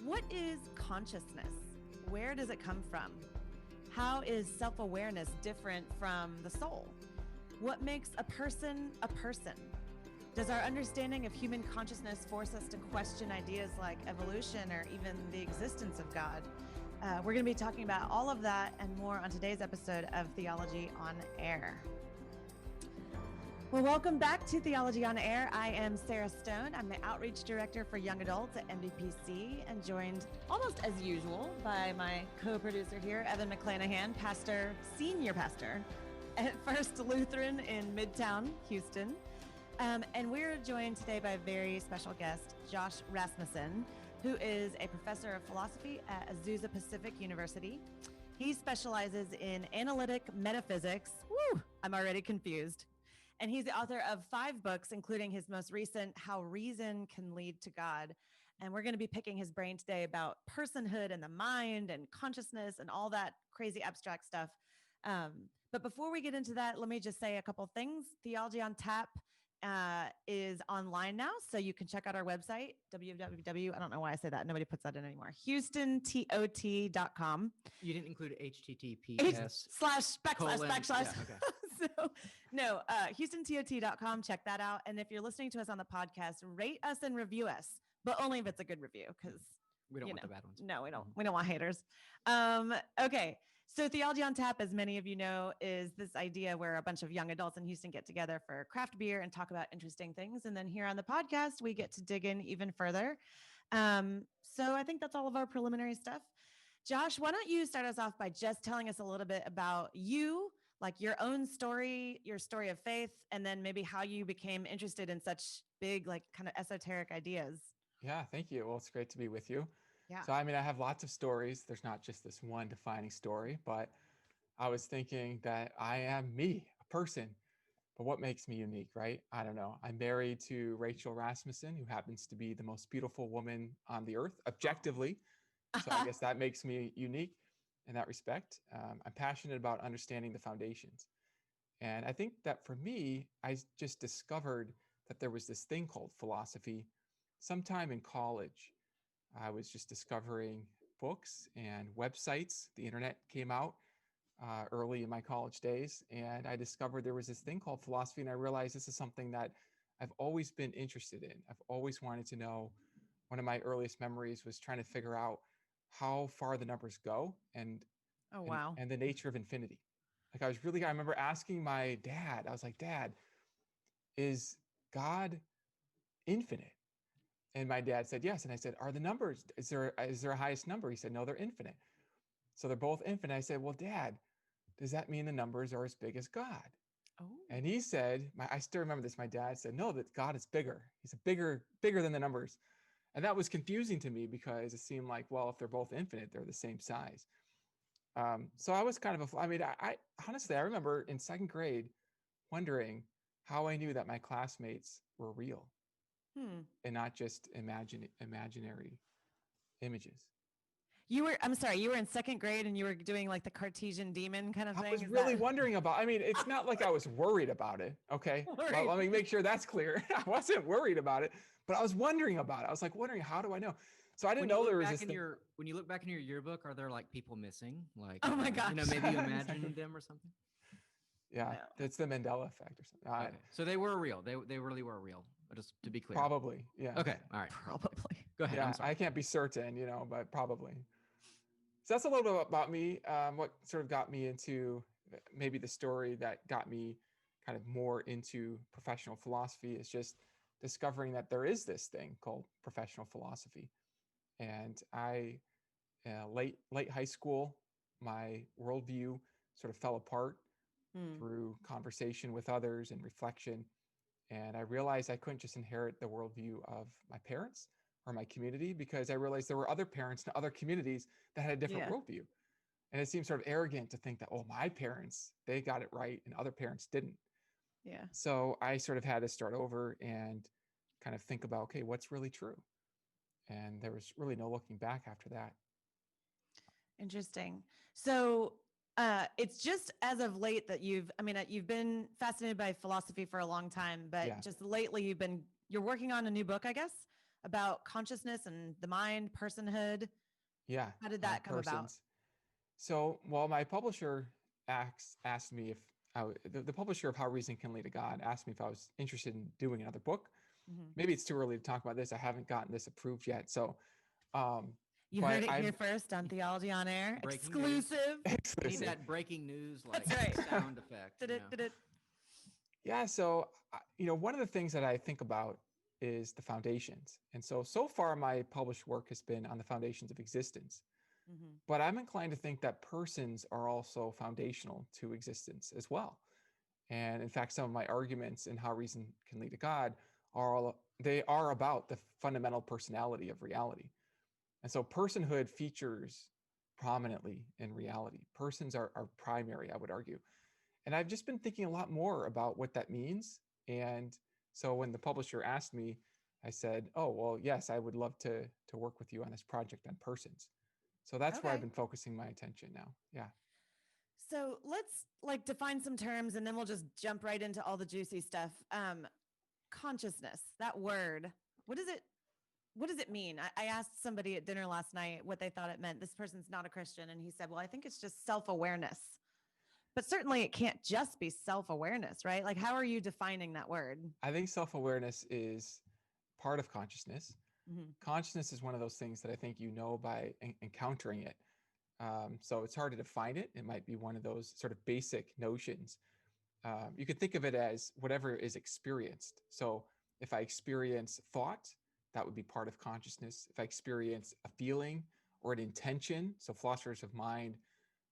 What is consciousness? Where does it come from? How is self-awareness different from the soul? What makes a person a person? Does our understanding of human consciousness force us to question ideas like evolution or even the existence of God? We're going to be talking about all of that and more on today's episode of Theology on Air. Well, welcome back to Theology on Air. I am Sarah Stone. I'm the Outreach Director for Young Adults at MDPC and joined almost as usual by my co-producer here, Evan McClanahan, senior pastor at First Lutheran in Midtown, Houston. And we're joined today by a very special guest, Josh Rasmussen, who is a professor of philosophy at Azusa Pacific University. He specializes in analytic metaphysics. Woo, I'm already confused. And he's the author of 5 books, including his most recent, How Reason Can Lead to God. And we're going to be picking his brain today about personhood and the mind and consciousness and all that crazy abstract stuff. But before we get into that, let me just say a couple things. Theology on Tap is online now, so you can check out our website, www. I don't know why I say that. Nobody puts that in anymore. HoustonTOT.com. You didn't include HTTPS //. Yeah, okay. So no, HoustonTOT.com. Check that out. And if you're listening to us on the podcast, rate us and review us, but only if it's a good review, because we don't want the bad ones. No, we don't. We don't want haters. Okay. So Theology on Tap, as many of you know, is this idea where a bunch of young adults in Houston get together for craft beer and talk about interesting things. And then here on the podcast, we get to dig in even further. So I think that's all of our preliminary stuff. Josh, why don't you start us off by just telling us a little bit about you, like your own story, your story of faith, and then maybe how you became interested in such big, like kind of esoteric ideas. Yeah, thank you. Well, it's great to be with you. Yeah. So, I have lots of stories. There's not just this one defining story, but I was thinking that I am me, a person, but what makes me unique, right? I don't know. I'm married to Rachel Rasmussen, who happens to be the most beautiful woman on the earth, objectively. So I guess that makes me unique in that respect. I'm passionate about understanding the foundations. And I think that for me, I just discovered that there was this thing called philosophy sometime in college. I was just discovering books and websites. The internet came out early in my college days, and I discovered there was this thing called philosophy, and I realized this is something that I've always been interested in. I've always wanted to know. One of my earliest memories was trying to figure out how far the numbers go and the nature of infinity. Like I remember asking my dad, I was like, Dad, is God infinite? And my dad said, yes. And I said, are the numbers, is there a highest number? He said, no, they're infinite. So they're both infinite. I said, well, Dad, does that mean the numbers are as big as God? Oh. And he said, I still remember this. My dad said, no, that God is bigger. He's bigger than the numbers. And that was confusing to me because it seemed like, well, if they're both infinite, they're the same size. So I was kind of, I honestly, I remember in 2nd grade wondering how I knew that my classmates were real. And not just imaginary images. You were in 2nd grade and you were doing like the Cartesian demon kind of thing. I was really wondering about, it's not like I was worried about it. Okay. Well, let me make sure that's clear. I wasn't worried about it, but I was wondering about it. I was like wondering, how do I know? So I didn't know there was this thing. When you look back in your yearbook, are there like people missing? Like, oh my gosh. Maybe you imagined them or something? Yeah. It's the Mandela effect or something. Okay. So they were real. They really were real. Just to be clear. Probably. Yeah. Okay. All right. Probably. Go ahead. Yeah, I'm sorry. I can't be certain, but probably. So that's a little bit about me. What sort of got me into maybe the story that got me kind of more into professional philosophy is just discovering that there is this thing called professional philosophy. And I, late high school, my worldview sort of fell apart through conversation with others and reflection. And I realized I couldn't just inherit the worldview of my parents or my community, because I realized there were other parents in other communities that had a different worldview. And it seemed sort of arrogant to think that, oh, my parents, they got it right and other parents didn't. Yeah. So I sort of had to start over and kind of think about, okay, what's really true? And there was really no looking back after that. Interesting. So it's just as of late that you've been fascinated by philosophy for a long time, but just lately you're working on a new book, I guess, about consciousness and the mind, personhood. Yeah, How did that come about? persons. So, well, my publisher asked me if the publisher of How Reason Can Lead to God asked me if I was interested in doing another book. Mhm. Maybe it's too early to talk about this. I haven't gotten this approved yet. So, um, You but heard it here I'm first on Theology on Air. Breaking news. Exclusive. Need exclusive. that breaking news like That's right. sound effect. Did You it, know? did it. Yeah. So, one of the things that I think about is the foundations. And so far, my published work has been on the foundations of existence. Mhm. But I'm inclined to think that persons are also foundational to existence as well. And in fact, some of my arguments in How Reason Can Lead to God they are about the fundamental personality of reality. And so personhood features prominently in reality. Persons are primary, I would argue. And I've just been thinking a lot more about what that means. And so when the publisher asked me, I said, "Oh, well, yes, I would love to work with you on this project on persons." So that's where I've Okay. been focusing my attention now. Yeah. So let's like define some terms and then we'll just jump right into all the juicy stuff. Consciousness, that word, what does it mean? I asked somebody at dinner last night what they thought it meant. This person's not a Christian. And he said, well, I think it's just self-awareness. But certainly it can't just be self-awareness, right? Like, how are you defining that word? I think self-awareness is part of consciousness. Mhm. Consciousness is one of those things that I think you know by encountering it. So it's hard to define it. It might be one of those sort of basic notions. You could think of it as whatever is experienced. So if I experience thought, that would be part of consciousness. If I experience a feeling or an intention, so philosophers of mind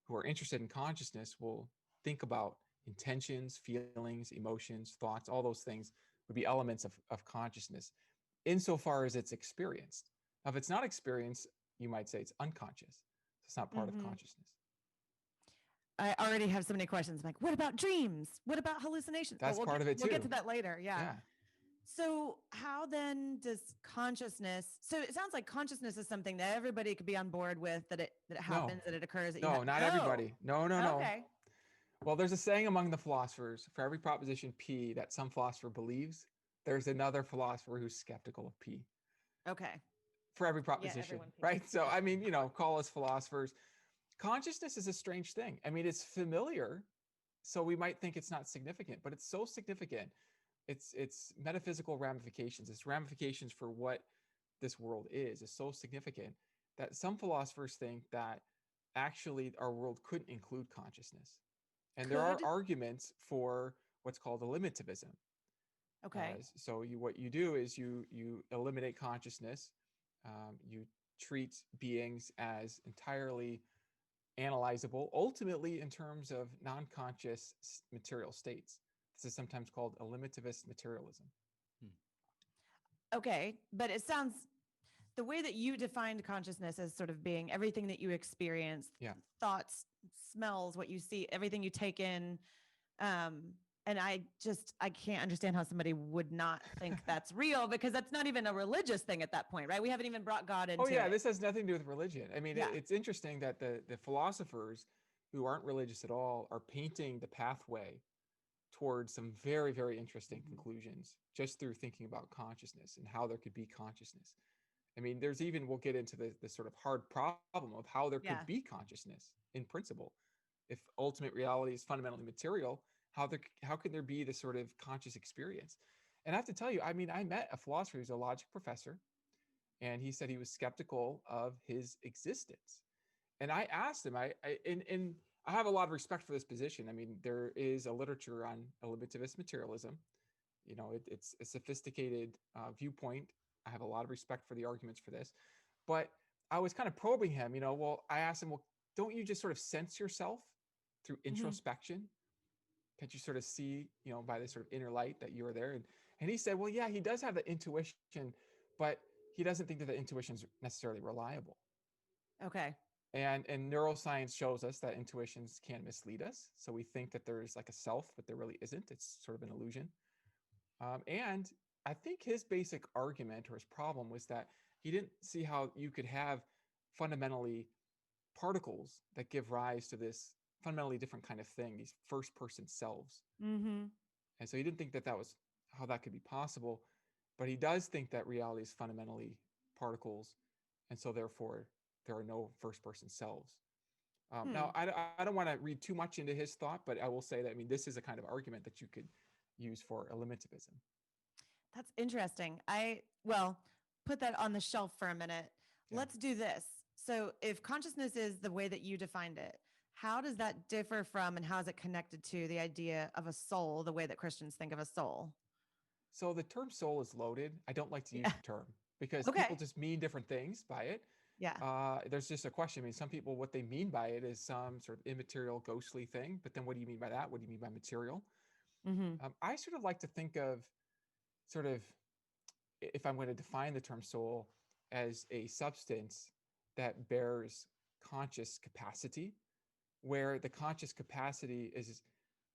who are interested in consciousness will think about intentions, feelings, emotions, thoughts, all those things would be elements of consciousness insofar as it's experienced. Now, if it's not experienced, you might say it's unconscious. It's not part of Mhm. consciousness. I already have so many questions. I'm like, what about dreams? What about hallucinations? That's part of it we'll get too. to that later. Yeah. Yeah. So how then does consciousness, so it sounds like consciousness is something that everybody could be on board with, that it No. happens, that it occurs, that you No, have. not Oh, everybody. No, no, no. okay. Well, there's a saying among the philosophers, for every proposition P that some philosopher believes, there's another philosopher who's skeptical of P. Okay. For every Yeah, proposition, everyone P. right? So, Yeah. I mean, call us philosophers. Consciousness is a strange thing. I mean, it's familiar, so we might think it's not significant, but it's so significant. It's metaphysical ramifications. Its ramifications for what this world is so significant that some philosophers think that actually our world couldn't include consciousness. And there are Could. arguments for what's called eliminativism. Okay. What you do is you eliminate consciousness. You treat beings as entirely analyzable, ultimately in terms of non-conscious material states. This is sometimes called eliminativist materialism. Okay. But it sounds, the way that you defined consciousness as sort of being everything that you experience, Yeah. thoughts, smells, what you see, everything you take in. And I can't understand how somebody would not think that's real, because that's not even a religious thing at that point, right? We haven't even brought God into Oh yeah, it. this has nothing to do with religion. I mean, Yeah. it's interesting that the philosophers who aren't religious at all are painting the pathway towards some very, very interesting conclusions just through thinking about consciousness and how there could be consciousness. I mean, we'll get into the sort of hard problem of how there Yeah. could be consciousness in principle. If ultimate reality is fundamentally material, how can there be this sort of conscious experience? And I have to tell you, I mean, I met a philosopher who's a logic professor, and he said he was skeptical of his existence. And I asked him, and I have a lot of respect for this position. I mean, there is a literature on eliminativist materialism. It's a sophisticated viewpoint. I have a lot of respect for the arguments for this. But I was kind of probing him, I asked him, well, don't you just sort of sense yourself through introspection? Can't you sort of see, by this sort of inner light that you are there? And he said, well, yeah, he does have the intuition, but he doesn't think that the intuition is necessarily reliable. Okay. And neuroscience shows us that intuitions can mislead us. So we think that there's like a self, but there really isn't. It's sort of an illusion. And I think his basic argument or his problem was that he didn't see how you could have fundamentally particles that give rise to this fundamentally different kind of thing, these first person selves. Mm-hmm. And so he didn't think that was how that could be possible. but he does think that reality is fundamentally particles, and so therefore there are no first-person selves. Now, I don't want to read too much into his thought, but I will say that, I mean, this is a kind of argument that you could use for eliminativism. That's interesting. Well, put that on the shelf for a minute. Yeah. Let's do this. So if consciousness is the way that you defined it, how does that differ from and how is it connected to the idea of a soul, the way that Christians think of a soul? So the term soul is loaded. I don't like to use Yeah. the term because Okay. people just mean different things by it. Yeah. There's just a question. I mean, some people, what they mean by it is some sort of immaterial, ghostly thing. But then what do you mean by that? What do you mean by material? Mm-hmm. I sort of like to think of sort of, if I'm going to define the term soul, as a substance that bears conscious capacity, where the conscious capacity is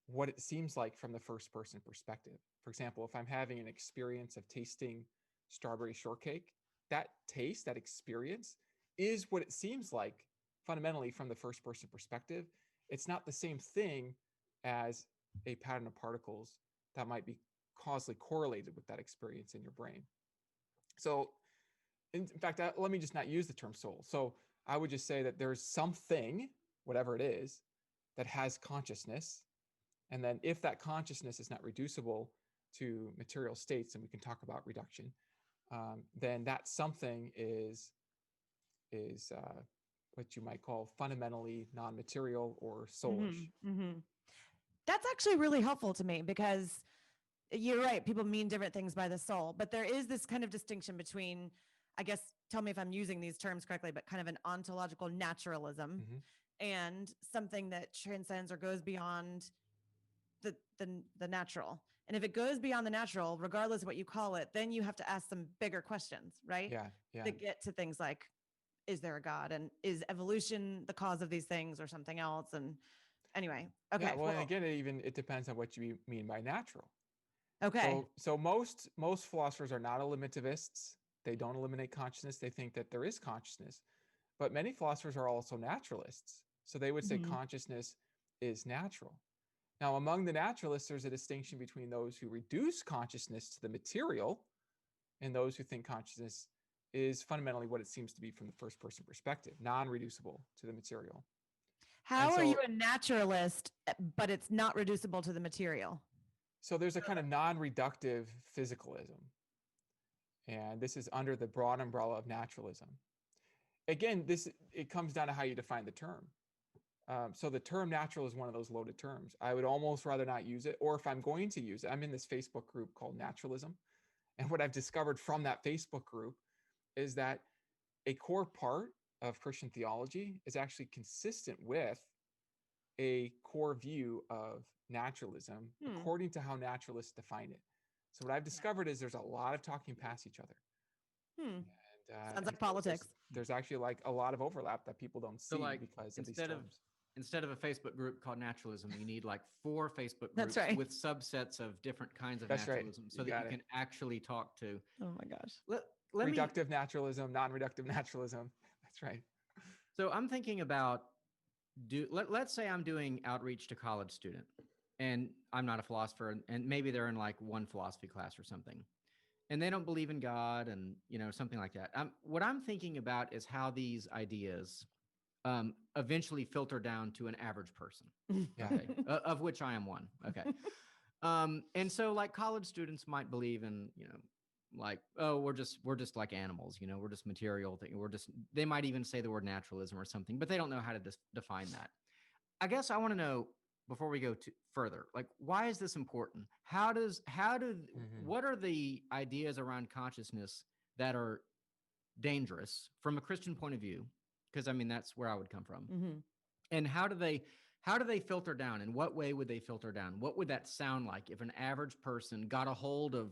what it seems like from the first person perspective. For example, if I'm having an experience of tasting strawberry shortcake, that taste, that experience is what it seems like fundamentally from the first person perspective. It's not the same thing as a pattern of particles that might be causally correlated with that experience in your brain. So, in fact, let me just not use the term soul. So, I would just say that there's something, whatever it is, that has consciousness. And then if that consciousness is not reducible to material states, and we can talk about reduction, then that something is what you might call fundamentally non-material or soulish. Mm-hmm. Mm-hmm. That's actually really helpful to me because you're right. People mean different things by the soul, but there is this kind of distinction between, I guess, tell me if I'm using these terms correctly, but kind of an ontological naturalism and something that transcends or goes beyond the natural. And if it goes beyond the natural, regardless of what you call it, then you have to ask some bigger questions, right? Yeah, yeah. That get to things like, is there a God? And is evolution the cause of these things or something else? And anyway, okay. Yeah, well, and again, it depends on what you mean by natural. Okay. So most philosophers are not eliminativists. They don't eliminate consciousness. They think that there is consciousness. But many philosophers are also naturalists. So they would say consciousness is natural. Now, among the naturalists, there's a distinction between those who reduce consciousness to the material and those who think consciousness is fundamentally what it seems to be from the first person perspective, non-reducible to the material. How are you a naturalist, but it's not reducible to the material? So there's a kind of non-reductive physicalism. And this is under the broad umbrella of naturalism. Again, it comes down to how you define the term. So the term natural is one of those loaded terms. I would almost rather not use it, or if I'm going to use it, I'm in this Facebook group called Naturalism. And what I've discovered from that Facebook group is that a core part of Christian theology is actually consistent with a core view of naturalism according to how naturalists define it. So what I've discovered is there's a lot of talking past each other. And, sounds like politics. There's actually like a lot of overlap that people don't see because of these terms. Instead of a Facebook group called naturalism, you need like 4 Facebook groups with subsets of different kinds of naturalism so that you can actually talk to. Oh my gosh. Reductive naturalism, non-reductive naturalism. That's right. So I'm thinking about, let's say I'm doing outreach to college student and I'm not a philosopher and maybe they're in like one philosophy class or something and they don't believe in God and, something like that. What I'm thinking about is how these ideas eventually filter down to an average person, okay, of which I am one. Okay. And so like college students might believe in, like, oh, we're just like animals, we're just material thing. They might even say the word naturalism or something, but they don't know how to define that. I guess I want to know before we go further, like, why is this important? What are the ideas around consciousness that are dangerous from a Christian point of view? Because I mean, that's where I would come from. And how do they filter down? In what way would they filter down? What would that sound like if an average person got a hold of,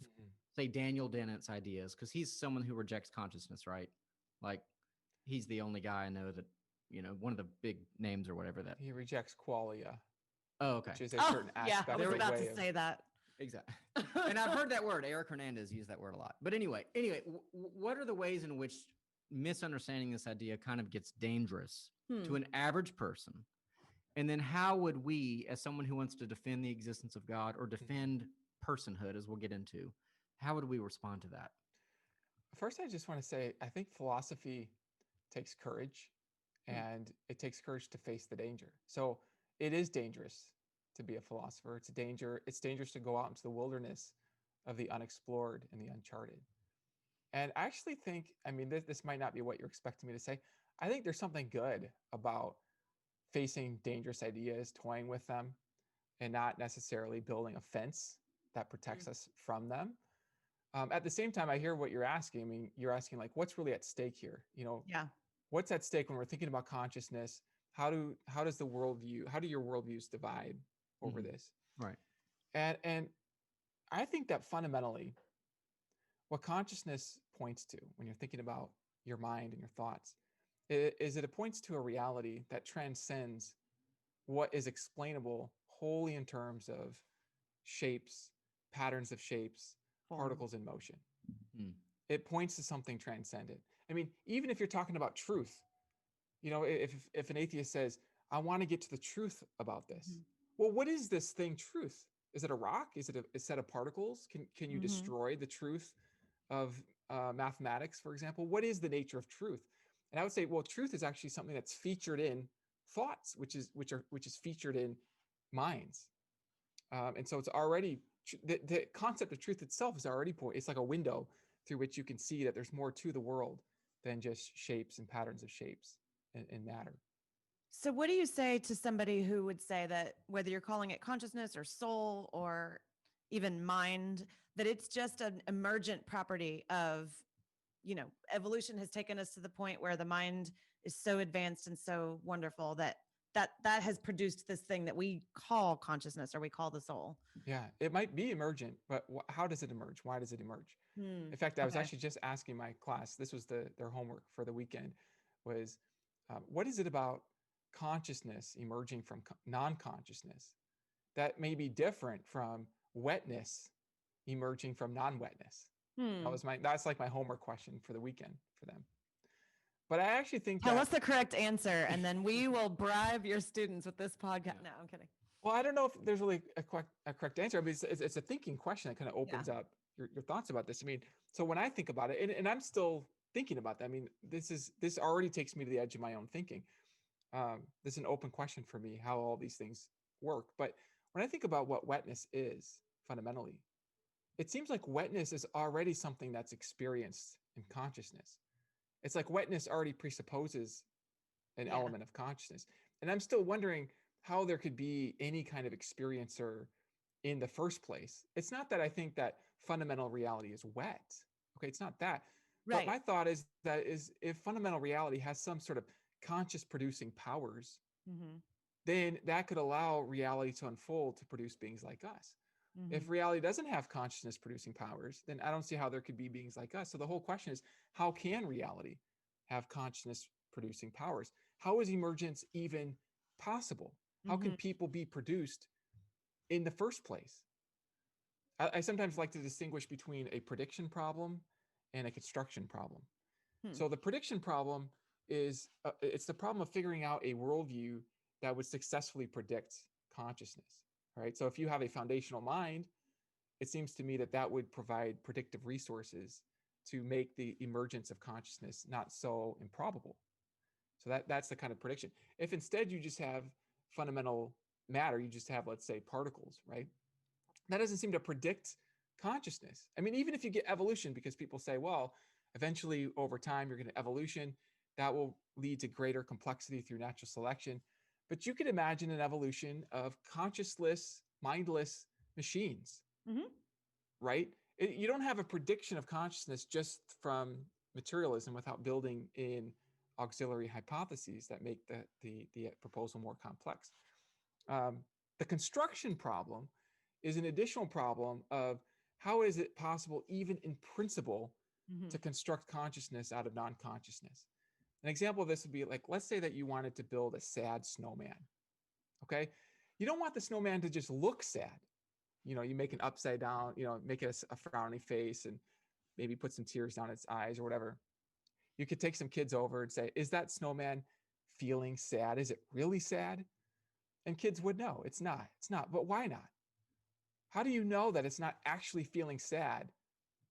say, Daniel Dennett's ideas? Because he's someone who rejects consciousness, right? Like, he's the only guy I know that, one of the big names or whatever that he rejects qualia. Oh, okay. Which is a certain aspect. I was about to say that. Exactly. And I've heard that word. Eric Hernandez used that word a lot. But anyway, what are the ways in which misunderstanding this idea kind of gets dangerous to an average person? And then how would we, as someone who wants to defend the existence of God or defend personhood, as we'll get into, How would we respond to that? First, I just want to say, I think philosophy takes courage, Hmm. and it takes courage to face the danger. So it is dangerous to be a philosopher. It's dangerous to go out into the wilderness of the unexplored and the uncharted. And I actually think, I mean, this might not be what you're expecting me to say. I think there's something good about facing dangerous ideas, toying with them, and not necessarily building a fence that protects us from them. At the same time, I hear what you're asking. I mean, you're asking like, what's really at stake here? Yeah. What's at stake when we're thinking about consciousness? How does the worldview? How do your worldviews divide over Mhm. this? Right. And I think that fundamentally, what consciousness points to when you're thinking about your mind and your thoughts is that it points to a reality that transcends what is explainable wholly in terms of shapes, patterns of shapes, Form. particles in motion. Mm. It points to something transcendent. I mean, even if you're talking about truth, if an atheist says, I want to get to the truth about this, Mhm. well, what is this thing truth? Is it a rock? Is it a set of particles? Can you Mhm. destroy the truth of mathematics, for example? What is the nature of truth? And I would say, well, truth is actually something that's featured in thoughts, which is featured in minds. And so it's already the concept of truth itself is already it's like a window through which you can see that there's more to the world than just shapes and patterns of shapes and matter. So, what do you say to somebody who would say that whether you're calling it consciousness or soul or even mind, that it's just an emergent property of, evolution has taken us to the point where the mind is so advanced and so wonderful that has produced this thing that we call consciousness or we call the soul. Yeah, it might be emergent, but how does it emerge? Why does it emerge? Hmm. In fact, I was Okay. actually just asking my class. This was their homework for the weekend. Was what is it about consciousness emerging from non-consciousness that may be different from wetness emerging from non-wetness? Hmm. That's like my homework question for the weekend for them. But I actually think Tell that us the correct answer, and then we will bribe your students with this podcast. Yeah. No, I'm kidding. well, I don't know if there's really a correct answer. I mean, it's a thinking question that kind of Yeah. opens up your thoughts about this. I mean, so when I think about it, and I'm still thinking about that. I mean, this already takes me to the edge of my own thinking. This is an open question for me how all these things work. But when I think about what wetness is fundamentally, it seems like wetness is already something that's experienced in consciousness. It's like wetness already presupposes an Yeah. element of consciousness. And I'm still wondering how there could be any kind of experiencer in the first place. It's not that I think that fundamental reality is wet. Okay, it's not that. But Right. my thought is that is if fundamental reality has some sort of conscious producing powers, Mm-hmm. then that could allow reality to unfold to produce beings like us. Mm-hmm. If reality doesn't have consciousness producing powers, then I don't see how there could be beings like us. So the whole question is, how can reality have consciousness producing powers? How is emergence even possible? How can Mm-hmm. people be produced in the first place? I sometimes like to distinguish between a prediction problem and a construction problem. Hmm. So the prediction problem is it's the problem of figuring out a worldview that would successfully predict consciousness. All right. So if you have a foundational mind, it seems to me that that would provide predictive resources to make the emergence of consciousness not so improbable. So that's the kind of prediction. If instead you just have fundamental matter, you just have, let's say, particles, right? That doesn't seem to predict consciousness. I mean, even if you get evolution, because people say, well, eventually over time you're going to evolution, that will lead to greater complexity through natural selection. But you could imagine an evolution of consciousless, mindless machines, Mm-hmm. right? You don't have a prediction of consciousness just from materialism without building in auxiliary hypotheses that make the proposal more complex. Um, the construction problem is an additional problem of how is it possible, even in principle, Mm-hmm. to construct consciousness out of non-consciousness. An example of this would be like, let's say that you wanted to build a sad snowman. Okay, you don't want the snowman to just look sad. You make an upside down, make it a frowny face and maybe put some tears down its eyes or whatever. You could take some kids over and say, is that snowman feeling sad? Is it really sad? And kids would know it's not. It's not. But why not? How do you know that it's not actually feeling sad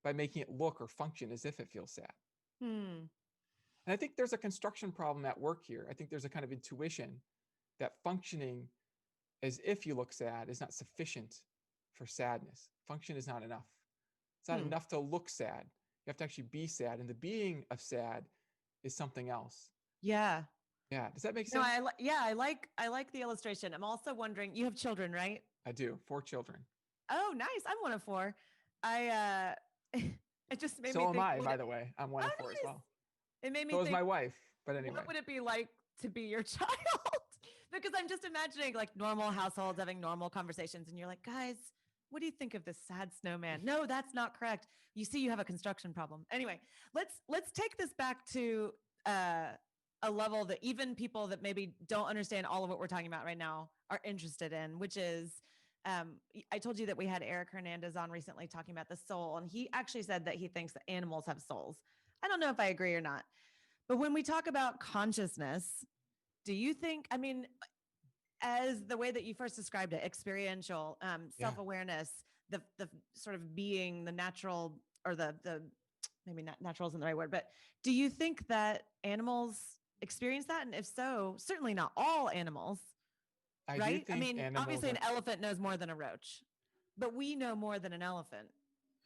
by making it look or function as if it feels sad. Hmm. And I think there's a construction problem at work here. I think there's a kind of intuition that functioning as if you look sad is not sufficient for sadness. Function is not enough. It's not Hmm. enough to look sad. You have to actually be sad. And the being of sad is something else. Yeah. Yeah. Does that make No, sense? I like the illustration. I'm also wondering, you have children, right? I do. 4 children. Oh, nice. I'm one of 4. I it just made me So am think, I, by the way. I'm one of 4 as nice. well. It made me So is think, my wife. But anyway. what would it be like to be your child? Because I'm just imagining like normal households having normal conversations, and you're like, guys, what do you think of this sad snowman? No, that's not correct. You see, you have a construction problem. Anyway, let's take this back to a level that even people that maybe don't understand all of what we're talking about right now are interested in, which is I told you that we had Eric Hernandez on recently talking about the soul, and he actually said that he thinks that animals have souls. I don't know if I agree or not, but when we talk about consciousness, do you think, I mean, as the way that you first described it, experiential, self-awareness, the sort of being the natural, or the maybe not natural isn't the right word, but do you think that animals experience that? And if so, certainly not all animals, I do right? I think mean, animals obviously an are, elephant knows more than a roach, but we know more than an elephant.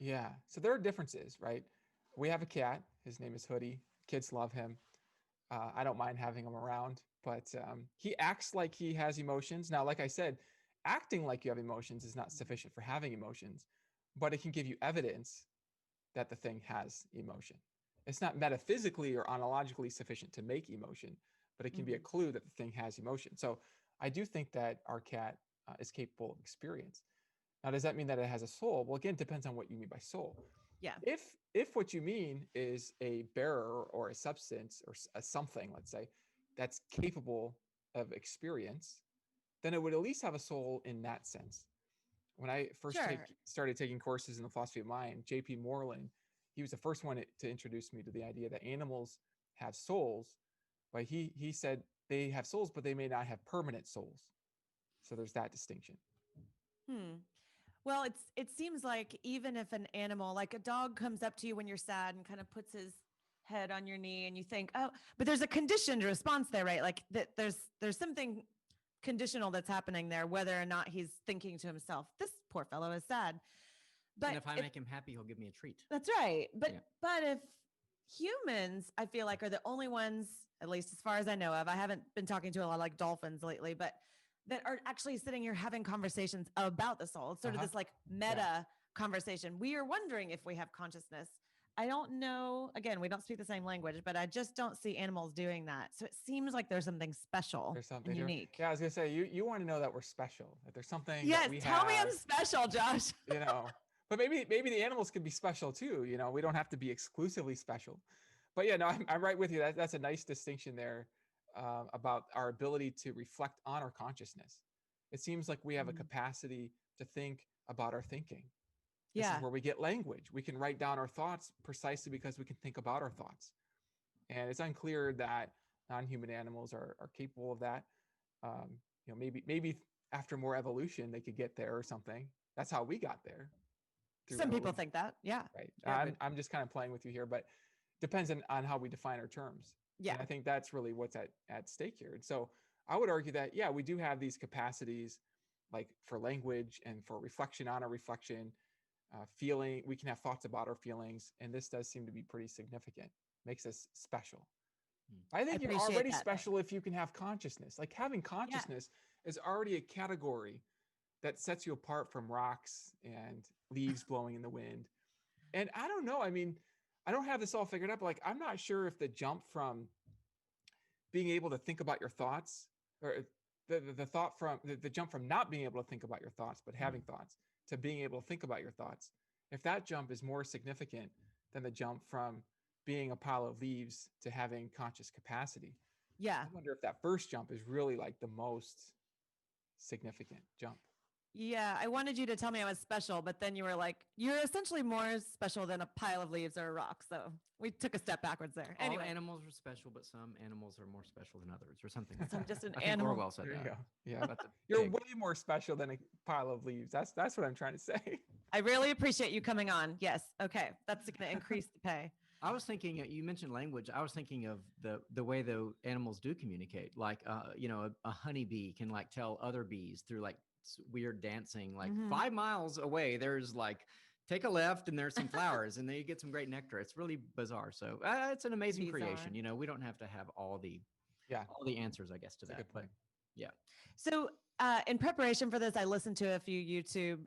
yeah. So there are differences, right? We have a cat. His name is Hoodie. Kids love him. I don't mind having him around, but he acts like he has emotions. Now, like I said, acting like you have emotions is not sufficient for having emotions, but it can give you evidence that the thing has emotion. It's not metaphysically or ontologically sufficient to make emotion, but it can be a clue that the thing has emotion. So I do think that our cat is capable of experience. Now, does that mean that it has a soul? Well, again, it depends on what you mean by soul. Yeah. If what you mean is a bearer or a substance or a something, let's say, that's capable of experience, then it would at least have a soul in that sense. When I first started taking courses in the philosophy of mind, J.P. Moreland, he was the first one to introduce me to the idea that animals have souls. But he said they have souls, but they may not have permanent souls. So there's that distinction. Well, it seems like even if an animal, like a dog, comes up to you when you're sad and kind of puts his head on your knee, and you think, oh, but there's a conditioned response there, right? Like that there's something conditional that's happening there, whether or not he's thinking to himself, this poor fellow is sad. But and if I make him happy, he'll give me a treat. That's right. But if humans, I feel like, are the only ones, at least as far as I know of, I haven't been talking to a lot of like dolphins lately, but that are actually sitting here having conversations about the soul. It's sort of this like meta conversation. We are wondering if we have consciousness. I don't know. Again, we don't speak the same language, but I just don't see animals doing that. So it seems like there's something special and unique. Yeah, I was gonna say you want to know that we're special. That there's something. Yes, that we tell me have, I'm special, Josh. But maybe the animals can be special too. We don't have to be exclusively special. But yeah, no, I'm right with you. That's a nice distinction there about our ability to reflect on our consciousness. It seems like we have a capacity to think about our thinking. This is where we get language. We can write down our thoughts precisely because we can think about our thoughts. And it's unclear that non-human animals are capable of that. Maybe after more evolution, they could get there or something. That's how we got there. Some people think that. Yeah. Right. I'm just kind of playing with you here, but depends on how we define our terms. Yeah. And I think that's really what's at stake here. And so I would argue that, yeah, we do have these capacities like for language and for reflection on our reflection, feeling. We can have thoughts about our feelings. And this does seem to be pretty significant. Makes us special. I think you're already special if you can have consciousness. Like having consciousness is already a category that sets you apart from rocks and leaves blowing in the wind. And I don't know. I mean, I don't have this all figured out, but like, I'm not sure if the jump from being able to think about your thoughts, or the jump from not being able to think about your thoughts, but having thoughts, to being able to think about your thoughts, if that jump is more significant than the jump from being a pile of leaves to having conscious capacity. Yeah. I wonder if that first jump is really like the most significant jump. Yeah, I wanted you to tell me I was special, but then you were like, you're essentially more special than a pile of leaves or a rock. So we took a step backwards there. Anyway. All animals are special, but some animals are more special than others, or something. So I'm just an I think animal. Orwell said that. Yeah, you're way more special than a pile of leaves. That's what I'm trying to say. I really appreciate you coming on. Yes. Okay. That's going to increase the pay. I was thinking, you mentioned language. I was thinking of the way the animals do communicate. Like, a honeybee can like tell other bees through like weird dancing. Like 5 miles away, there's like, take a left and there's some flowers, and then you get some great nectar. It's really bizarre. So it's an amazing creation. We don't have to have all the answers, I guess, to That's a that. good point. Yeah. So in preparation for this, I listened to a few YouTube,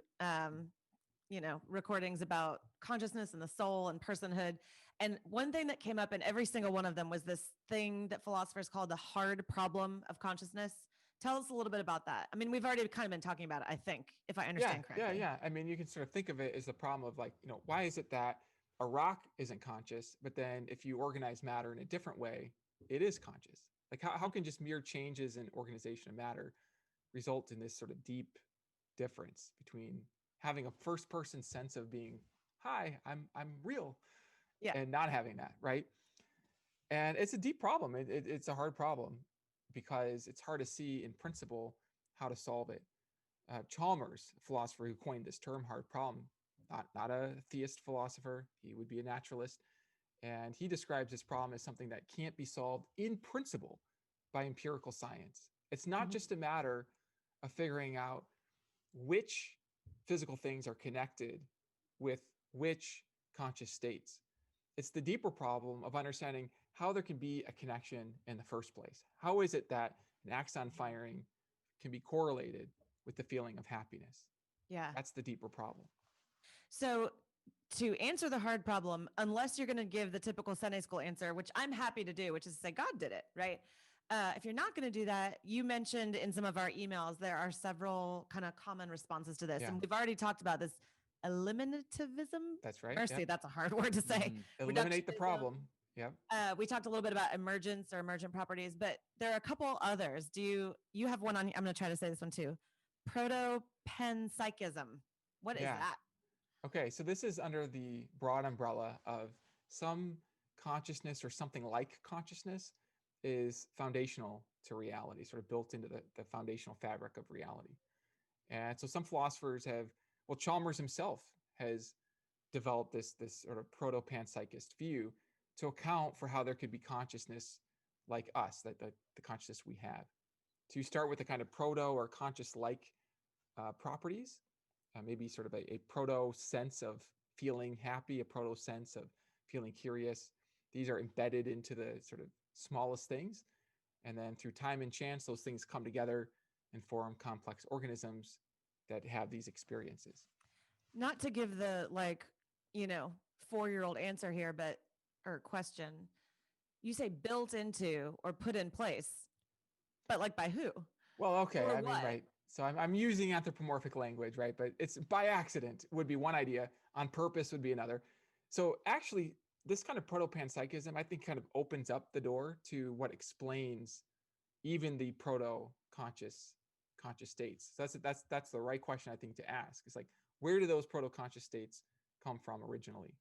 recordings about consciousness and the soul and personhood. And one thing that came up in every single one of them was this thing that philosophers call the hard problem of consciousness. Tell us a little bit about that. I mean, we've already kind of been talking about it, I think, if I understand correctly. Yeah. I mean, you can sort of think of it as the problem of like, why is it that a rock isn't conscious, but then if you organize matter in a different way, it is conscious? Like how can just mere changes in organization of matter result in this sort of deep difference between having a first person sense of being, hi, I'm real, and not having that, right? And it's a deep problem. It's a hard problem because it's hard to see in principle how to solve it. Chalmers, a philosopher who coined this term, hard problem, not a theist philosopher, he would be a naturalist. And he describes this problem as something that can't be solved in principle by empirical science. It's not just a matter of figuring out which physical things are connected with which conscious states. It's the deeper problem of understanding how there can be a connection in the first place. How is it that an axon firing can be correlated with the feeling of happiness? Yeah. That's the deeper problem. So to answer the hard problem, unless you're going to give the typical Sunday school answer, which I'm happy to do, which is to say God did it, right? If you're not going to do that, you mentioned in some of our emails, there are several kind of common responses to this. Yeah. And we've already talked about this eliminativism. That's right. Mercy, that's a hard word to say. Eliminate the problem. Yep. We talked a little bit about emergence or emergent properties, but there are a couple others. You have one on, I'm going to try to say this one too. Proto-panpsychism. What is that? Okay, so this is under the broad umbrella of some consciousness or something like consciousness is foundational to reality, sort of built into the foundational fabric of reality. And so some philosophers have, Chalmers himself has developed this sort of proto-panpsychist view to account for how there could be consciousness like us, that the consciousness we have. To start with the kind of proto or conscious-like properties, maybe sort of a proto sense of feeling happy, a proto sense of feeling curious. These are embedded into the sort of smallest things. And then through time and chance, those things come together and form complex organisms that have these experiences. Not to give the 4-year-old answer here, or question. You say built into or put in place, but like by who? Well, okay. Or I mean, right. So I'm using anthropomorphic language, right? But it's by accident would be one idea. On purpose would be another. So actually, this kind of proto-panpsychism, I think, kind of opens up the door to what explains even the proto-conscious states. So that's the right question, I think, to ask. It's like, where do those proto-conscious states come from originally?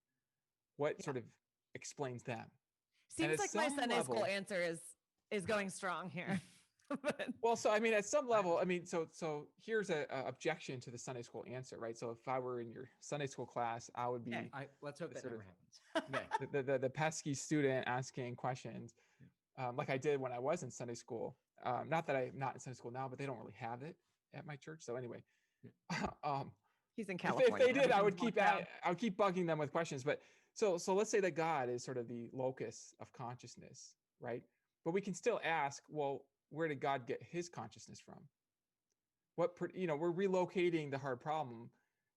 What sort of explains them? Seems like my Sunday school answer is going strong here. Well, so I mean, at some level, I mean, so here's a objection to the Sunday school answer, right? So if I were in your Sunday school class, I would be let's hope that never happens. the pesky student asking questions, like I did when I was in Sunday school. Not that I'm not in Sunday school now, but they don't really have it at my church. So anyway, he's in California. If they did, I would keep bugging them with questions. But so let's say that God is sort of the locus of consciousness, right? But we can still ask, well, where did God get his consciousness from? We're relocating the hard problem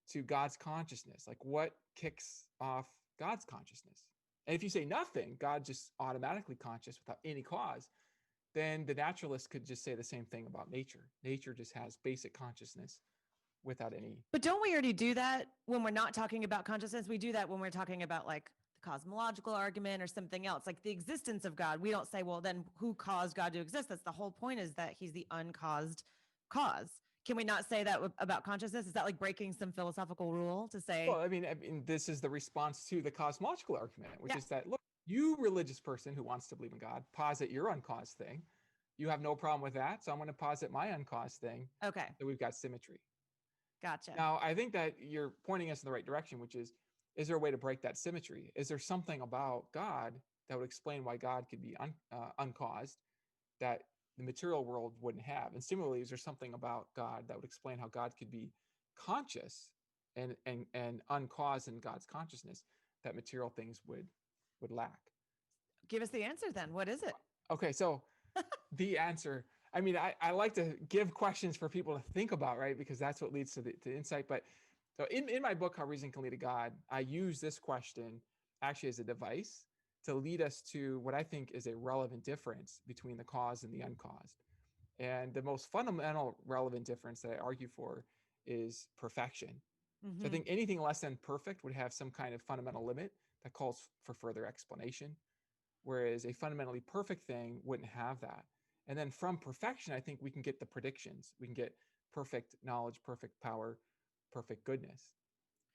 to God's consciousness. Like, what kicks off God's consciousness? And if you say nothing, God just automatically conscious without any cause, then the naturalist could just say the same thing about nature. Nature just has basic consciousness without any. But don't we already do that when we're not talking about consciousness? We do that when we're talking about like the cosmological argument or something else, like the existence of God. We don't say, well, then who caused God to exist? That's the whole point, is that he's the uncaused cause. Can we not say that about consciousness? Is that like breaking some philosophical rule to say? Well, I mean, this is the response to the cosmological argument, which is that, look, you religious person who wants to believe in God, posit your uncaused thing. You have no problem with that. So I'm going to posit my uncaused thing. Okay. So we've got symmetry. Gotcha. Now, I think that you're pointing us in the right direction, which is there a way to break that symmetry? Is there something about God that would explain why God could be uncaused that the material world wouldn't have? And similarly, is there something about God that would explain how God could be conscious and uncaused in God's consciousness that material things would lack? Give us the answer then. What is it? Okay, so the answer, I mean, I like to give questions for people to think about, right? Because that's what leads to the insight. But so in my book, How Reason Can Lead to God, I use this question actually as a device to lead us to what I think is a relevant difference between the cause and the uncaused. And the most fundamental relevant difference that I argue for is perfection. Mm-hmm. So I think anything less than perfect would have some kind of fundamental limit that calls for further explanation, whereas a fundamentally perfect thing wouldn't have that. And then from perfection, I think we can get the predictions. We can get perfect knowledge, perfect power, perfect goodness.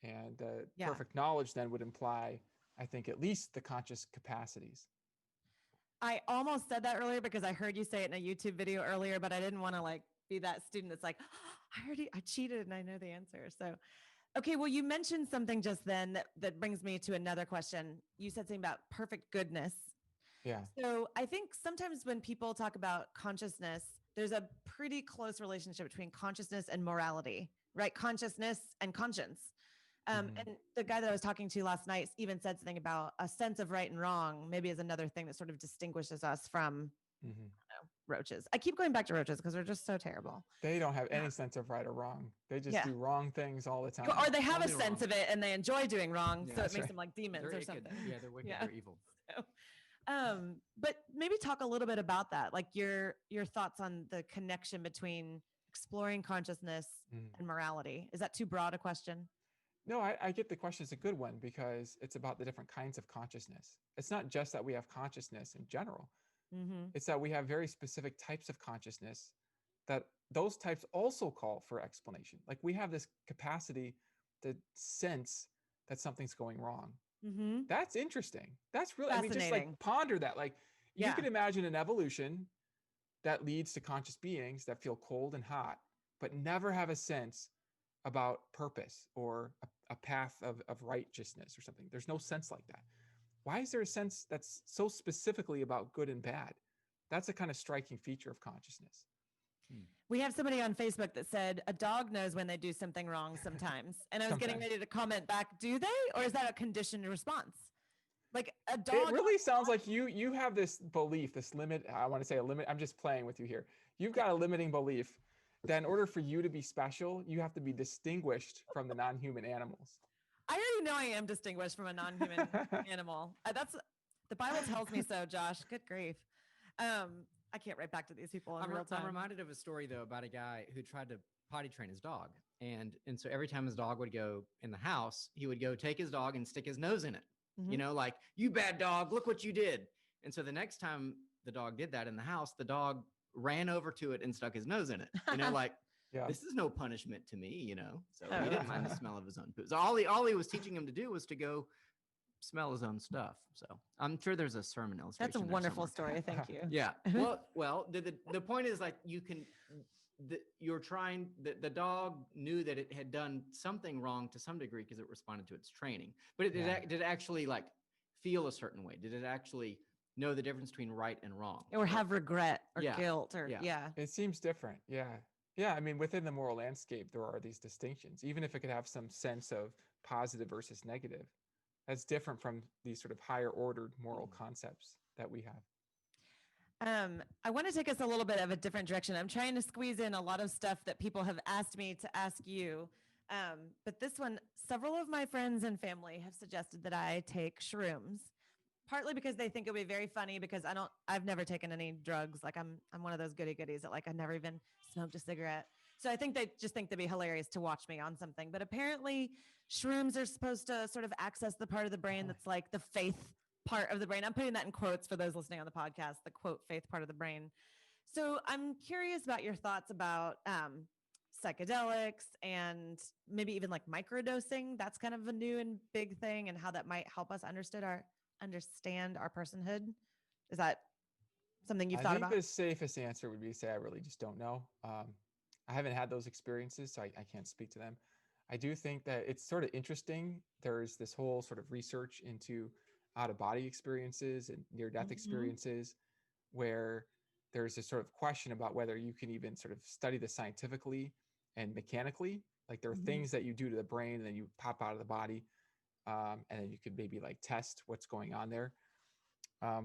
And perfect knowledge then would imply, I think, at least the conscious capacities. I almost said that earlier because I heard you say it in a YouTube video earlier, but I didn't want to like be that student that's like, oh, I cheated and I know the answer. So, okay, well, you mentioned something just then that brings me to another question. You said something about perfect goodness. Yeah. So I think sometimes when people talk about consciousness, there's a pretty close relationship between consciousness and morality, right? Consciousness and conscience. And the guy that I was talking to last night even said something about a sense of right and wrong, maybe is another thing that sort of distinguishes us from I don't know, roaches. I keep going back to roaches because they're just so terrible. They don't have any sense of right or wrong. They just do wrong things all the time. Or they have a sense of it and they enjoy doing wrong. So it makes them like demons or something. They're wicked. They're evil. So, but maybe talk a little bit about that, like your thoughts on the connection between exploring consciousness and morality. Is that too broad a question? No, I get the question. It's a good one because it's about the different kinds of consciousness. It's not just that we have consciousness in general. It's that we have very specific types of consciousness that those types also call for explanation. Like we have this capacity to sense that something's going wrong. That's interesting. That's really, I mean, just like ponder that. Like you can imagine an evolution that leads to conscious beings that feel cold and hot, but never have a sense about purpose or a path of righteousness or something. There's no sense like that. Why is there a sense that's so specifically about good and bad? That's a kind of striking feature of consciousness. We have somebody on Facebook that said a dog knows when they do something wrong sometimes. And I was getting ready to comment back, do they? Or is that a conditioned response? Like a dog. It really sounds like you have this belief, this limit. I want to say a limit. I'm just playing with you here. You've got a limiting belief that in order for you to be special, you have to be distinguished from the non-human animals. I already know I am distinguished from a non-human animal. That's the Bible tells me so, Josh. Good grief. I can't write back to these people in real time. I'm reminded of a story though about a guy who tried to potty train his dog. And so every time his dog would go in the house, he would go take his dog and stick his nose in it. You know, like, you bad dog, look what you did. And so the next time the dog did that in the house, the dog ran over to it and stuck his nose in it. You know, like, this is no punishment to me, you know. So he didn't mind the smell of his own poo. So all he was teaching him to do was to go smell his own stuff. So I'm sure there's a sermon illustration. That's a wonderful story. Thank you. Yeah. Well, the point is, like, you can, the dog knew that it had done something wrong to some degree because it responded to its training, but did it actually like feel a certain way? Did it actually know the difference between right and wrong? Or have regret or guilt or It seems different. Yeah. I mean, within the moral landscape, there are these distinctions, even if it could have some sense of positive versus negative. That's different from these sort of higher ordered moral concepts that we have. I want to take us a little bit of a different direction. I'm trying to squeeze in a lot of stuff that people have asked me to ask you. But this one, several of my friends and family have suggested that I take shrooms, partly because they think it'll be very funny because I've never taken any drugs. Like I'm one of those goody goodies that like I never even smoked a cigarette. So I think they just think they'd be hilarious to watch me on something. But apparently shrooms are supposed to sort of access the part of the brain that's like the faith part of the brain. I'm putting that in quotes for those listening on the podcast, the quote faith part of the brain. So I'm curious about your thoughts about psychedelics and maybe even like microdosing. That's kind of a new and big thing, and how that might help us understand our personhood. Is that something you've thought about? I think the safest answer would be to say I really just don't know. I haven't had those experiences, so I can't speak to them. I do think that it's sort of interesting. There's this whole sort of research into out of body experiences and near death Mhm. experiences where there's a sort of question about whether you can even sort of study this scientifically and mechanically. Like there are Mhm. things that you do to the brain and then you pop out of the body, and then you could maybe like test what's going on there.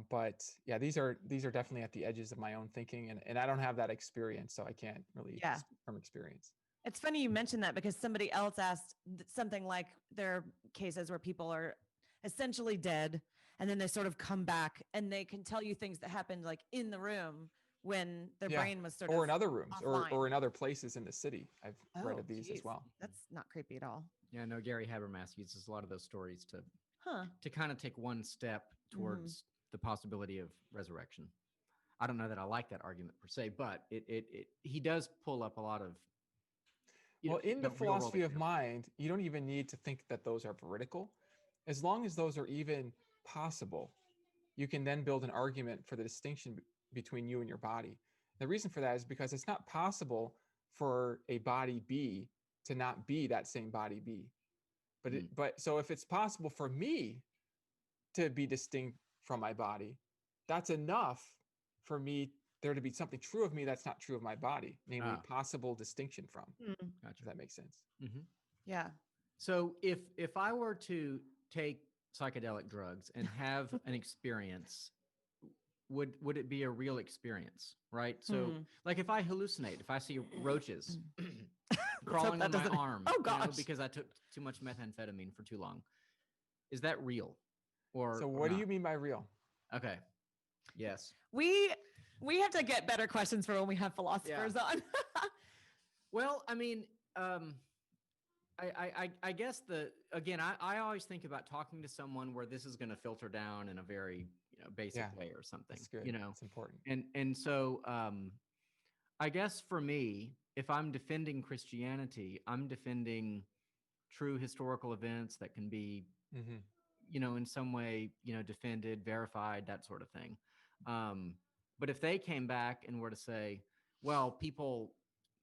But yeah, these are definitely at the edges of my own thinking, and I don't have that experience, so I can't really Yeah. speak from experience. It's funny you mentioned that because somebody else asked something like there are cases where people are essentially dead and then they sort of come back and they can tell you things that happened like in the room when their Yeah, brain was sort or of in other rooms, offline. or in other places in the city. I've read Oh, of these as geez. well. That's not creepy at all. Yeah, no, Gary Habermas uses a lot of those stories Huh. to kind of take one step Mhm. towards the possibility of resurrection. I don't know that I like that argument per se, but he does pull up a lot of Well, in the real world philosophy of examples. mind, you don't even need to think that those are veridical. As long as those are even possible, you can then build an argument for the distinction between you and your body. The reason for that is because it's not possible for a body B to not be that same body B. Mm. But so if it's possible for me to be distinct from my body, that's enough for me there to be something true of me that's not true of my body, namely Ah, possible distinction from. Mm. gotcha. If that makes sense. Hmm. Yeah. So if I were to take psychedelic drugs and have an experience, would it be a real experience, right? So Hmm. like if I hallucinate, if I see roaches Let's hope crawling that on my doesn't. arm, Oh gosh. because I took too much methamphetamine for too long, is that real So or what do you not? mean by real? Okay. Yes. We we have to get better questions for when we have Yeah. philosophers on. Well, I mean, um, I guess again, I always think about talking to someone where this is going to filter down in a very basic Yeah, way or something, that's good. It's important. and so I guess for me, if I'm defending Christianity, I'm defending true historical events that can be Hmm. in some way defended, verified, that sort of thing. Um, but if they came back and were to say, well, people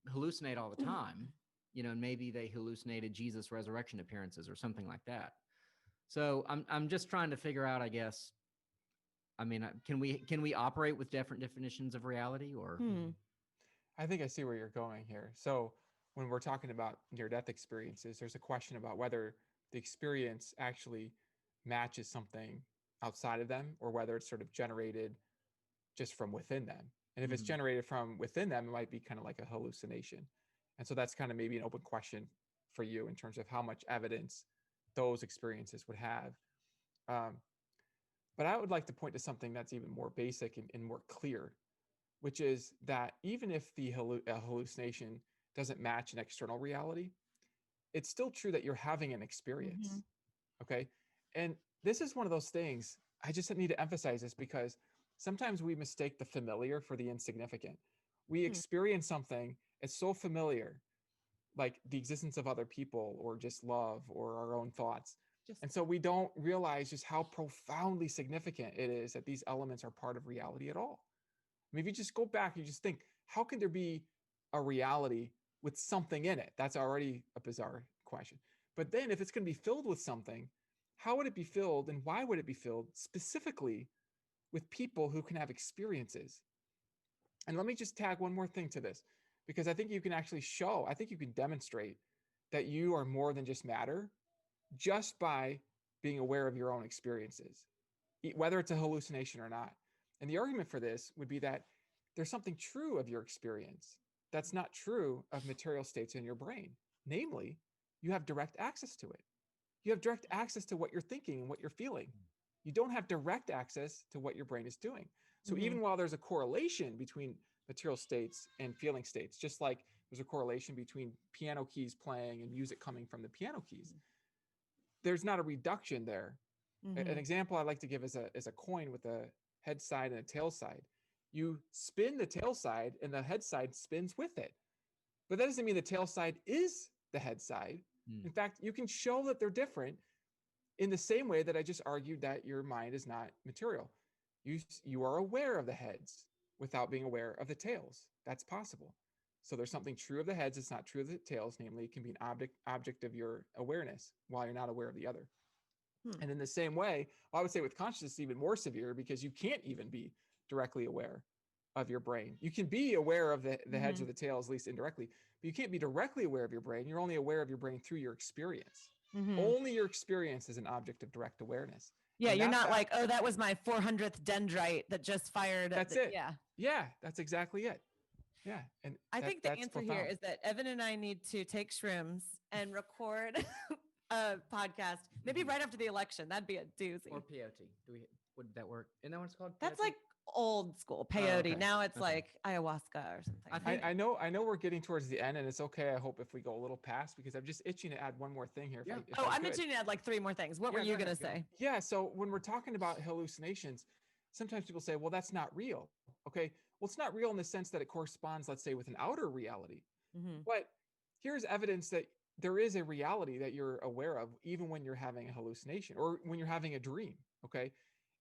hallucinate all the time, and maybe they hallucinated Jesus resurrection appearances or something like that. So I'm just trying to figure out, I guess. I mean, can we operate with different definitions of reality or? Hmm. I think I see where you're going here. So when we're talking about near-death experiences, there's a question about whether the experience actually matches something outside of them or whether it's sort of generated just from within them. And if it's Mhm. generated from within them, it might be kind of like a hallucination. And so that's kind of maybe an open question for you in terms of how much evidence those experiences would have. Um, but I would like to point to something that's even more basic and more clear, which is that even if the hallucination doesn't match an external reality, it's still true that you're having an experience. Mhm. Okay. And this is one of those things I just need to emphasize this because sometimes we mistake the familiar for the insignificant. We Hmm. experience something, it's so familiar, like the existence of other people or just love or our own thoughts. Just And so we don't realize just how profoundly significant it is that these elements are part of reality at all. I mean, if you just go back and you just think, how can there be a reality with something in it? That's already a bizarre question. But then if it's going to be filled with something, how would it be filled and why would it be filled specifically with people who can have experiences? And let me just tag one more thing to this, because I think you can actually show, I think you can demonstrate that you are more than just matter just by being aware of your own experiences, whether it's a hallucination or not. And the argument for this would be that there's something true of your experience that's not true of material states in your brain. Namely, you have direct access to it. You have direct access to what you're thinking and what you're feeling. You don't have direct access to what your brain is doing. So Mhm. even while there's a correlation between material states and feeling states, just like there's a correlation between piano keys playing and music coming from the piano keys, there's not a reduction there. An Mhm. example I like to give is a coin with a head side and a tail side. You spin the tail side and the head side spins with it. But that doesn't mean the tail side is the head side. Mm. In fact, you can show that they're different in the same way that I just argued that your mind is not material. You are aware of the heads without being aware of the tails. That's possible. So there's something true of the heads, it's not true of the tails. Namely, it can be an object of your awareness while you're not aware of the other. And in the same way, I would say with consciousness, it's even more severe because you can't even be directly aware of your brain. You can be aware of the heads or the tails, at least indirectly, but you can't be directly aware of your brain. You're only aware of your brain through your experience. Only your experience is an object of direct awareness. Yeah, And you're that's not like, oh, that was my 400th dendrite that just fired. That's it. Yeah. Yeah, that's exactly it. Yeah. And I think the that's answer profound. here is that Evan and I need to take shrooms and record a podcast, maybe right after the election. That'd be a doozy. Or peyote. Would that work? Isn't that what it's called? That's Peyote? like old school peyote. okay. Now it's Okay. like ayahuasca or something. I know we're getting towards the end, and it's okay. I hope if we go a little past, because I'm just itching to add one more thing here. Yeah. I'm itching to add like 3 more things. What were you going to say? Yeah. So when we're talking about hallucinations, sometimes people say, well, that's not real. Okay. Well, it's not real in the sense that it corresponds, let's say, with an outer reality. But here's evidence that there is a reality that you're aware of, even when you're having a hallucination or when you're having a dream. Okay.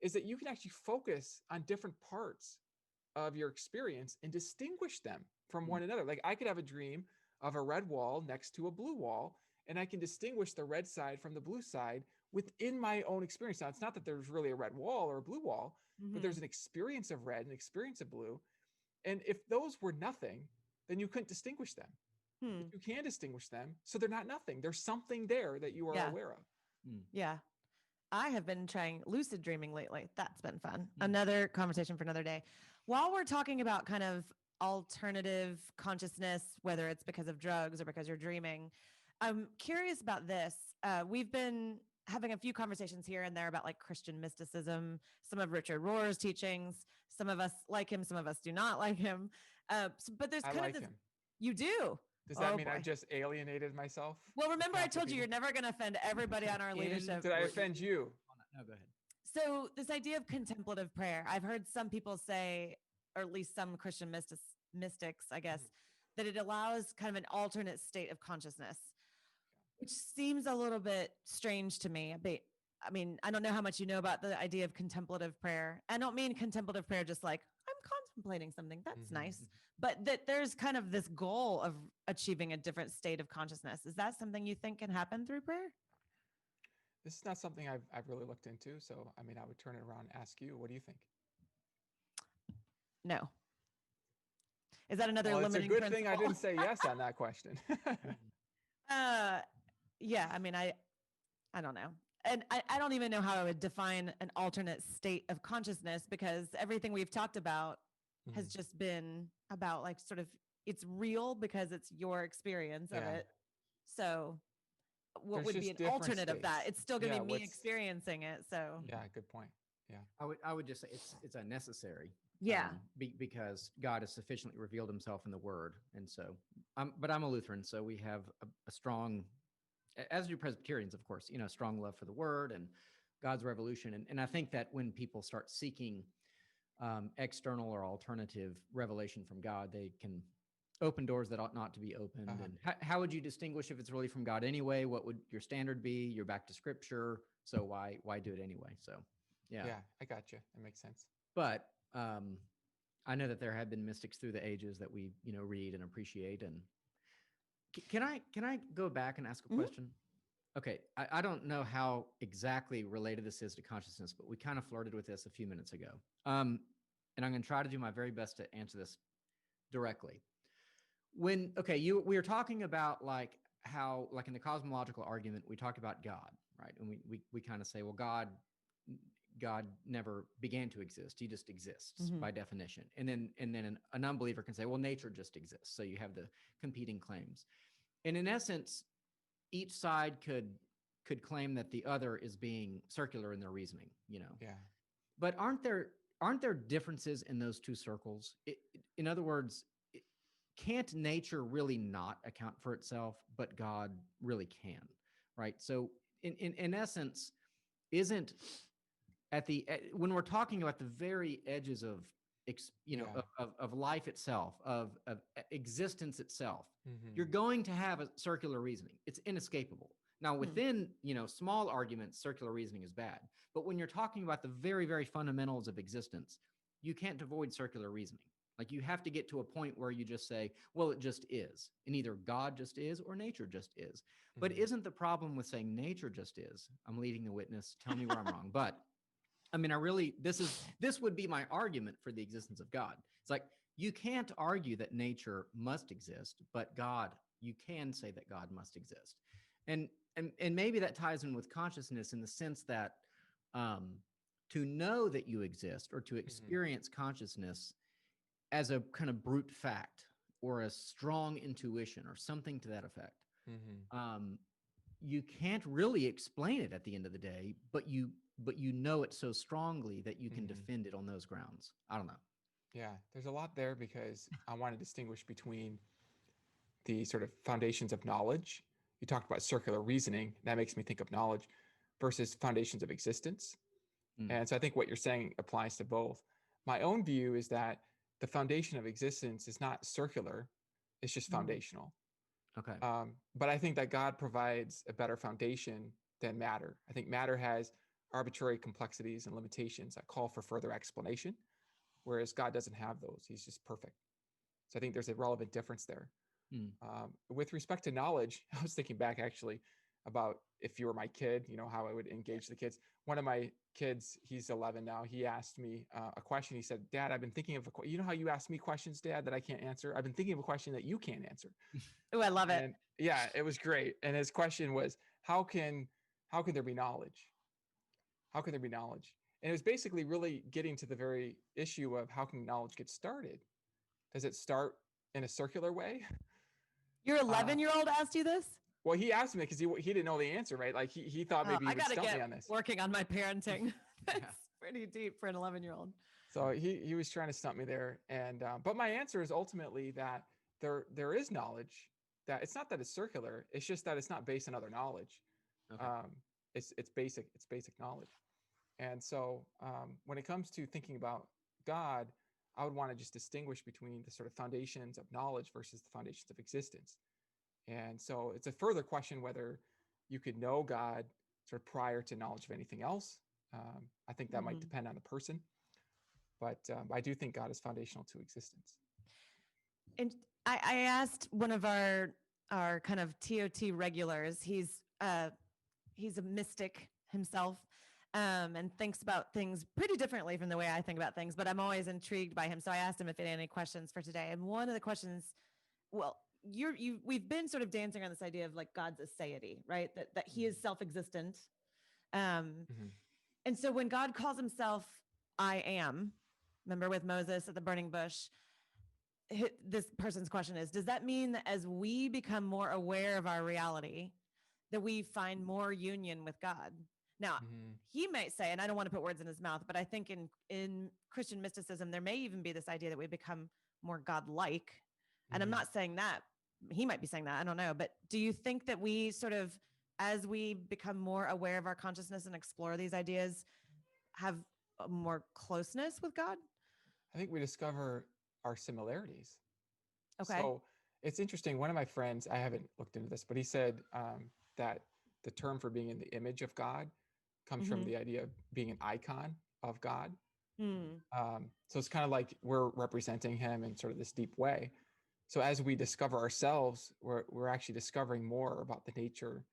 Is that you can actually focus on different parts of your experience and distinguish them from one another. Like I could have a dream of a red wall next to a blue wall, and I can distinguish the red side from the blue side within my own experience. Now, it's not that there's really a red wall or a blue wall, but there's an experience of red, an experience of blue. And if those were nothing, then you couldn't distinguish them. But you can distinguish them, so they're not nothing. There's something there that you are aware of. Yeah. I have been trying lucid dreaming lately. That's been fun. Another conversation for another day. While we're talking about kind of alternative consciousness, whether it's because of drugs or because you're dreaming, I'm curious about this. We've been having a few conversations here and there about like Christian mysticism, some of Richard Rohr's teachings. Some of us like him, some of us do not like him. But there's I kind like of this. him. You do. Does that mean I just alienated myself? Well, remember I told you you're never going to offend everybody on our leadership. Did I offend you? No, go ahead. So this idea of contemplative prayer, I've heard some people say, or at least some Christian mystics, I guess, that it allows kind of an alternate state of consciousness, which seems a little bit strange to me. I mean, I don't know how much you know about the idea of contemplative prayer. I don't mean contemplative prayer just like, I'm contemplating something. That's nice. But that there's kind of this goal of achieving a different state of consciousness. Is that something you think can happen through prayer? This is not something I've really looked into. So, I mean, I would turn it around and ask you, what do you think? No. Is that another Well, limiting it's a good principle? thing I didn't say yes on that question. Yeah, I mean, I don't know. And I don't even know how I would define an alternate state of consciousness, because everything we've talked about has just been about like sort of it's real because it's your experience of it. So what would be an alternate of that? It's still going to be me experiencing it. So yeah, good point. Yeah. I would just say it's unnecessary. Yeah. Because God has sufficiently revealed himself in the word. And so but I'm a Lutheran, so we have a strong, as do Presbyterians, of course, strong love for the word and God's revolution. And I think that when people start seeking external or alternative revelation from God, they can open doors that ought not to be opened. And how would you distinguish if it's really from God anyway? What would your standard be? You're back to scripture. So why do it anyway? So, yeah. Yeah, I got you. That makes sense. But I know that there have been mystics through the ages that we, read and appreciate. And can I go back and ask a question? Okay. I don't know how exactly related this is to consciousness, but we kind of flirted with this a few minutes ago. And I'm going to try to do my very best to answer this directly. We were talking about like how, like in the cosmological argument, we talked about God, right? And we kind of say, well, God never began to exist. He just exists by definition. And then an unbeliever can say, well, nature just exists. So you have the competing claims. And in essence, each side could claim that the other is being circular in their reasoning, Yeah. But aren't there differences in those two circles? In other words, can't nature really not account for itself, but God really can, right? So in essence, isn't when we're talking about the very edges of of life itself, of existence itself, you're going to have a circular reasoning. It's inescapable. Now, within small arguments, circular reasoning is bad. But when you're talking about the very, very fundamentals of existence, you can't avoid circular reasoning. Like you have to get to a point where you just say, well, it just is. And either God just is or nature just is. But Mhm. isn't the problem with saying nature just is? I'm leading the witness. Tell me where I'm wrong. But I mean, this would be my argument for the existence of God. It's like you can't argue that nature must exist, but God, you can say that God must exist. And and maybe that ties in with consciousness in the sense that um, to know that you exist or to Mhm. experience consciousness as a kind of brute fact or a strong intuition or something to that effect. Mhm. Um, you can't really explain it at the end of the day, but you know it so strongly that you can Mhm. defend it on those grounds. I don't know. Yeah, there's a lot there because I want to distinguish between the sort of foundations of knowledge. You talked about circular reasoning. That makes me think of knowledge versus foundations of existence. Mm, And so I think what you're saying applies to both. My own view is that the foundation of existence is not circular, it's just Mm. foundational. okay. But I think that God provides a better foundation than matter. I think matter has arbitrary complexities and limitations that call for further explanation, whereas God doesn't have those. He's just perfect. So I think there's a relevant difference there. Mm, With respect to knowledge, I was thinking back actually about if you were my kid, how I would engage the kids. One of my kids, he's 11 now. He asked me a question. He said, "Dad, I've been thinking of you know how you ask me questions, Dad, that I can't answer. I've been thinking of a question that you can't answer." Oh, I love it. And yeah, it was great. And his question was, how can there be knowledge? How can there be knowledge? And it was basically really getting to the very issue of how can knowledge get started? Does it start in a circular way? Your Uh, 11-year-old asked you this? well, he asked me because he didn't know the answer, right? Like he thought Oh, maybe he I would got to stump me get on this. working on my parenting. That's yeah. pretty deep for an 11-year-old. So he was trying to stump me there, and but my answer is ultimately that there is knowledge, that it's not that it's circular, it's just that it's not based on other knowledge. Okay. Um, it's basic knowledge. And so when it comes to thinking about God, I would want to just distinguish between the sort of foundations of knowledge versus the foundations of existence. And so it's a further question whether you could know God sort of prior to knowledge of anything else. I think that might Mhm. depend on the person, but I do think God is foundational to existence. And I asked one of our kind of TOT regulars. He's a mystic himself, and thinks about things pretty differently from the way I think about things. But I'm always intrigued by him. So I asked him if he had any questions for today. And one of the questions, well, we've been sort of dancing around this idea of like God's aseity, right? That he is self-existent. Um, Mm-hmm. and so when God calls himself I am, remember with Moses at the burning bush, this person's question is, does that mean that as we become more aware of our reality, that we find more union with God? Now, Mm-hmm. he might say, and I don't want to put words in his mouth, but I think in Christian mysticism, there may even be this idea that we become more God-like. And I'm Mm-hmm. not saying that. He might be saying that. I don't know. But do you think that we sort of, as we become more aware of our consciousness and explore these ideas, have a more closeness with God? I think we discover our similarities. Okay. So it's interesting. One of my friends, I haven't looked into this, but he said that the term for being in the image of God comes from Mm-hmm. the idea of being an icon of God. Hmm. So it's kind of like we're representing him in sort of this deep way. So as we discover ourselves, we're actually discovering more about the nature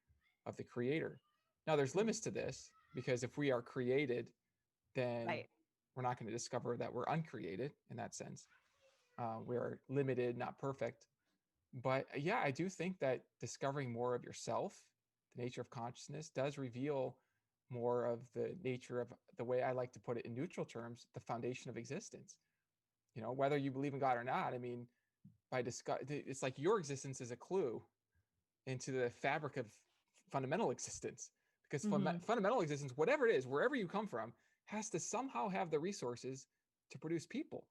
of the creator. Now there's limits to this because if we are created, then Right. we're not going to discover that we're uncreated in that sense. We are limited, not perfect. But yeah, I do think that discovering more of yourself, the nature of consciousness, does reveal more of the nature of, the way I like to put it in neutral terms, the foundation of existence. Whether you believe in God or not, I mean, it's like your existence is a clue into the fabric of fundamental existence, because Mm-hmm. fundamental existence, whatever it is, wherever you come from, has to somehow have the resources to produce people.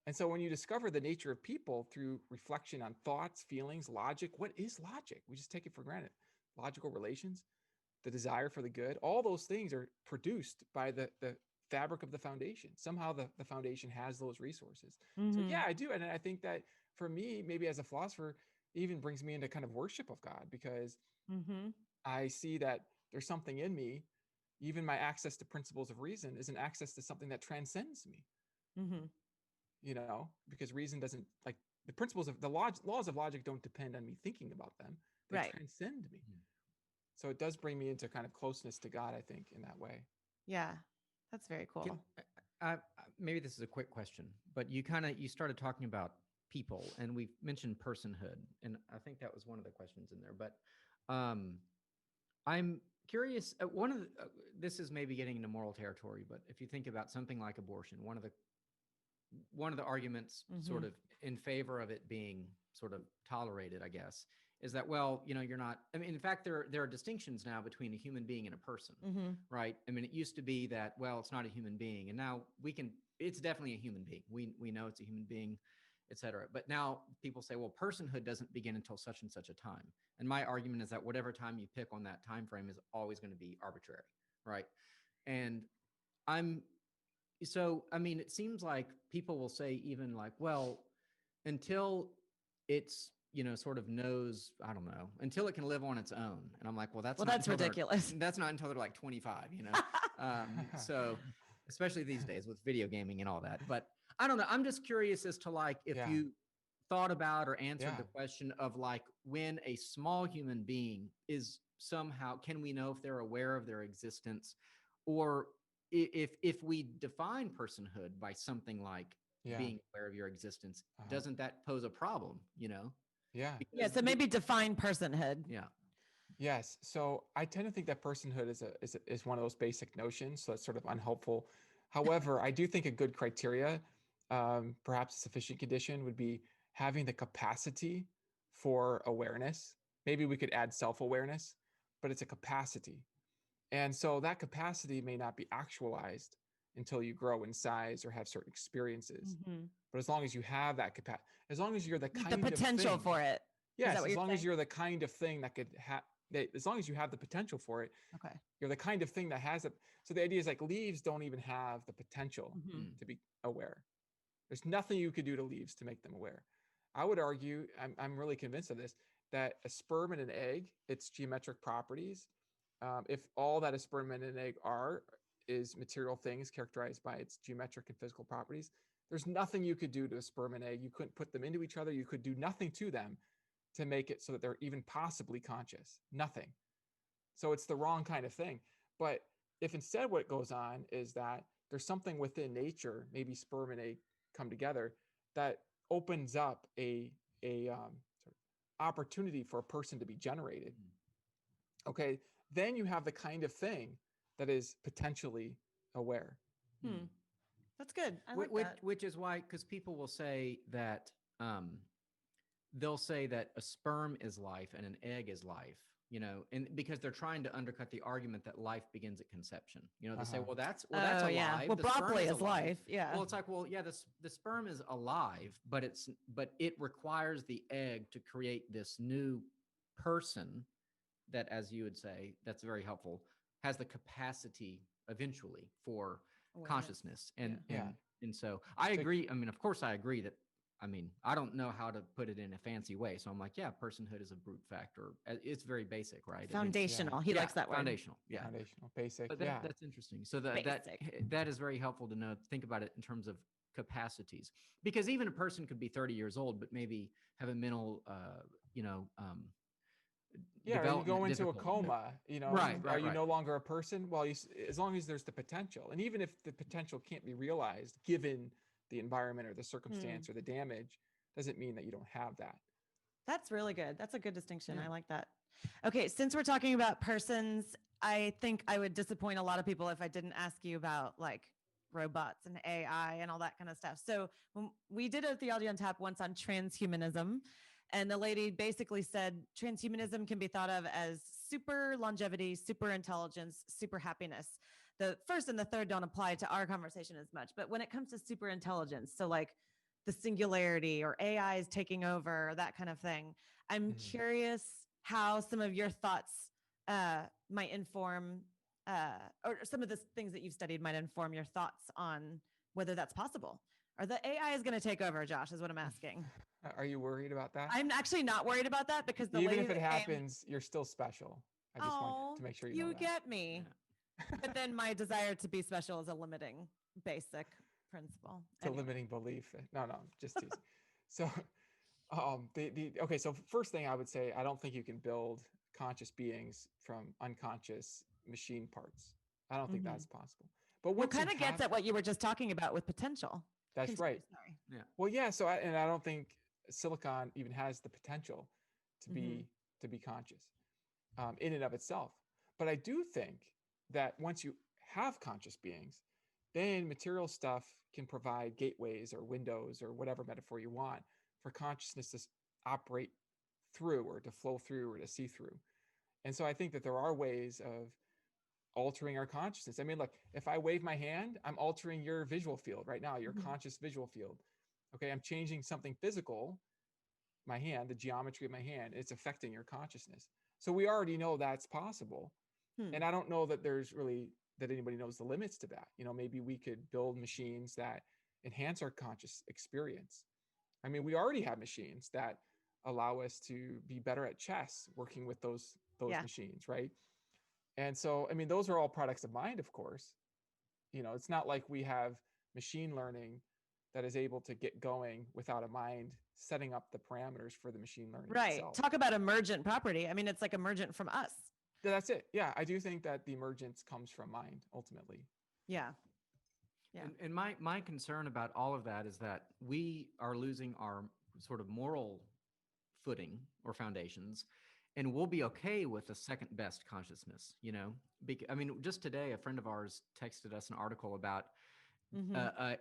And so when you discover the nature of people through reflection on thoughts, feelings, logic, what is logic? We just take it for granted. Logical relations, the desire for the good, all those things are produced by the fabric of the foundation. Somehow the foundation has those resources. So Mm-hmm. yeah, I do. And I think that for me, maybe as a philosopher, it even brings me into kind of worship of God, because Mm-hmm. I see that there's something in me. Even my access to principles of reason is an access to something that transcends me. Mm-hmm. because reason doesn't, like, the principles of the laws of logic don't depend on me thinking about them. They Right. transcend me. So it does bring me into kind of closeness to God, I think, in that way. Yeah. That's very cool. Maybe this is a quick question, but you started talking about people, and we've mentioned personhood, and I think that was one of the questions in there. But I'm curious. This is maybe getting into moral territory, but if you think about something like abortion, one of the arguments sort of in favor of it being sort of tolerated, I guess, is that, well, you're not, I mean, in fact, there are distinctions now between a human being and a person, right? I mean, it used to be that, well, it's not a human being, and now it's definitely a human being. We know it's a human being, et cetera. But now people say, well, personhood doesn't begin until such and such a time. And my argument is that whatever time you pick on that time frame is always going to be arbitrary, right? And I mean, it seems like people will say even like, well, until it's, sort of knows, I don't know, until it can live on its own. And I'm like, well, that's ridiculous. That's not until they're like 25, So especially these days with video gaming and all that. But I don't know. I'm just curious as to like, if you thought about or answered the question of like, when a small human being is somehow, can we know if they're aware of their existence, or if we define personhood by something like being aware of your existence, doesn't that pose a problem, Yeah. Yeah. So maybe define personhood. Yeah. Yes. So I tend to think that personhood is one of those basic notions. So that's sort of unhelpful. However, I do think a good criteria, perhaps a sufficient condition, would be having the capacity for awareness. Maybe we could add self-awareness, but it's a capacity. And so that capacity may not be actualized until you grow in size or have certain experiences. But as long as you have that capacity, as long as you're the kind of potential for it. Yes, as long as you're the kind of thing that could as long as you have the potential for it, okay, you're the kind of thing that has it. So the idea is like leaves don't even have the potential to be aware. There's nothing you could do to leaves to make them aware. I would argue, I'm really convinced of this, that a sperm and an egg, its geometric properties, if all that a sperm and an egg is material things characterized by its geometric and physical properties, there's nothing you could do to a sperm and egg. You couldn't put them into each other. You could do nothing to them to make it so that they're even possibly conscious. Nothing. So it's the wrong kind of thing. But if instead what goes on is that there's something within nature, maybe sperm and egg come together, that opens up a sort of opportunity for a person to be generated. Okay, then you have the kind of thing that is potentially aware. That's good. I like that. Which is why, because people will say that they'll say that a sperm is life and an egg is life, and because they're trying to undercut the argument that life begins at conception. They say, well, that's alive. Yeah. Well, broccoli is life. Yeah. Well, it's like, well, yeah, the sperm is alive, but it requires the egg to create this new person that, as you would say, that's very helpful, has the capacity eventually for consciousness. And so I agree. I mean, of course I agree that, I don't know how to put it in a fancy way. So I'm like, yeah, personhood is a brute factor. It's very basic, right? Foundational. He likes that word. Foundational. Yeah. Foundational, basic. But that's interesting. So that is very helpful to know, think about it in terms of capacities, because even a person could be 30 years old, but maybe have a mental, you go into a coma, right, are you no longer a person? Well, as long as there's the potential, and even if the potential can't be realized, given the environment or the circumstance or the damage, doesn't mean that you don't have that. That's really good. That's a good distinction. I like that. Okay. Since we're talking about persons, I think I would disappoint a lot of people if I didn't ask you about like robots and AI and all that kind of stuff. So when we did a Theology on Tap once on transhumanism, and the lady basically said transhumanism can be thought of as super longevity, super intelligence, super happiness. The first and the third don't apply to our conversation as much, but when it comes to super intelligence, so like the singularity or AI is taking over, or that kind of thing, I'm curious how some of your thoughts might inform, or some of the things that you've studied might inform your thoughts on whether that's possible. Or the AI is going to take over, Josh, is what I'm asking. Are you worried about that? I'm actually not worried about that, because even if it happens, you're still special. I just want to make sure you know that. You get me. But then my desire to be special is a limiting basic principle. to Anyway. limiting belief. No, just teasing. So, okay. So first thing I would say, I don't think you can build conscious beings from unconscious machine parts. I don't think Mhm. that's possible. But Well, once you kind of gets have, at what you were just talking about with potential. that's Continue, right. sorry. Yeah. Well, yeah. So, and I don't think silicon even has the potential to Mhm. be conscious in and of itself. But I do think that once you have conscious beings, then material stuff can provide gateways or windows or whatever metaphor you want for consciousness to operate through or to flow through or to see through. And so I think that there are ways of altering our consciousness. I mean, look, if I wave my hand, I'm altering your visual field right now, your Mhm. conscious visual field. Okay, I'm changing something physical, my hand, the geometry of my hand, it's affecting your consciousness. So we already know that's possible. Hmm. And I don't know that there's really that anybody knows the limits to that. Maybe we could build machines that enhance our conscious experience. I mean, we already have machines that allow us to be better at chess working with those Yeah. machines, right? And so, I mean, those are all products of mind, of course. It's not like we have machine learning that is able to get going without a mind setting up the parameters for the machine learning Right. itself. Talk about emergent property. I mean, it's like emergent from us. That's it. Yeah, I do think that the emergence comes from mind ultimately. Yeah. Yeah. And my concern about all of that is that we are losing our sort of moral footing or foundations, and we'll be okay with the second best consciousness. I mean, just today, a friend of ours texted us an article about Mhm.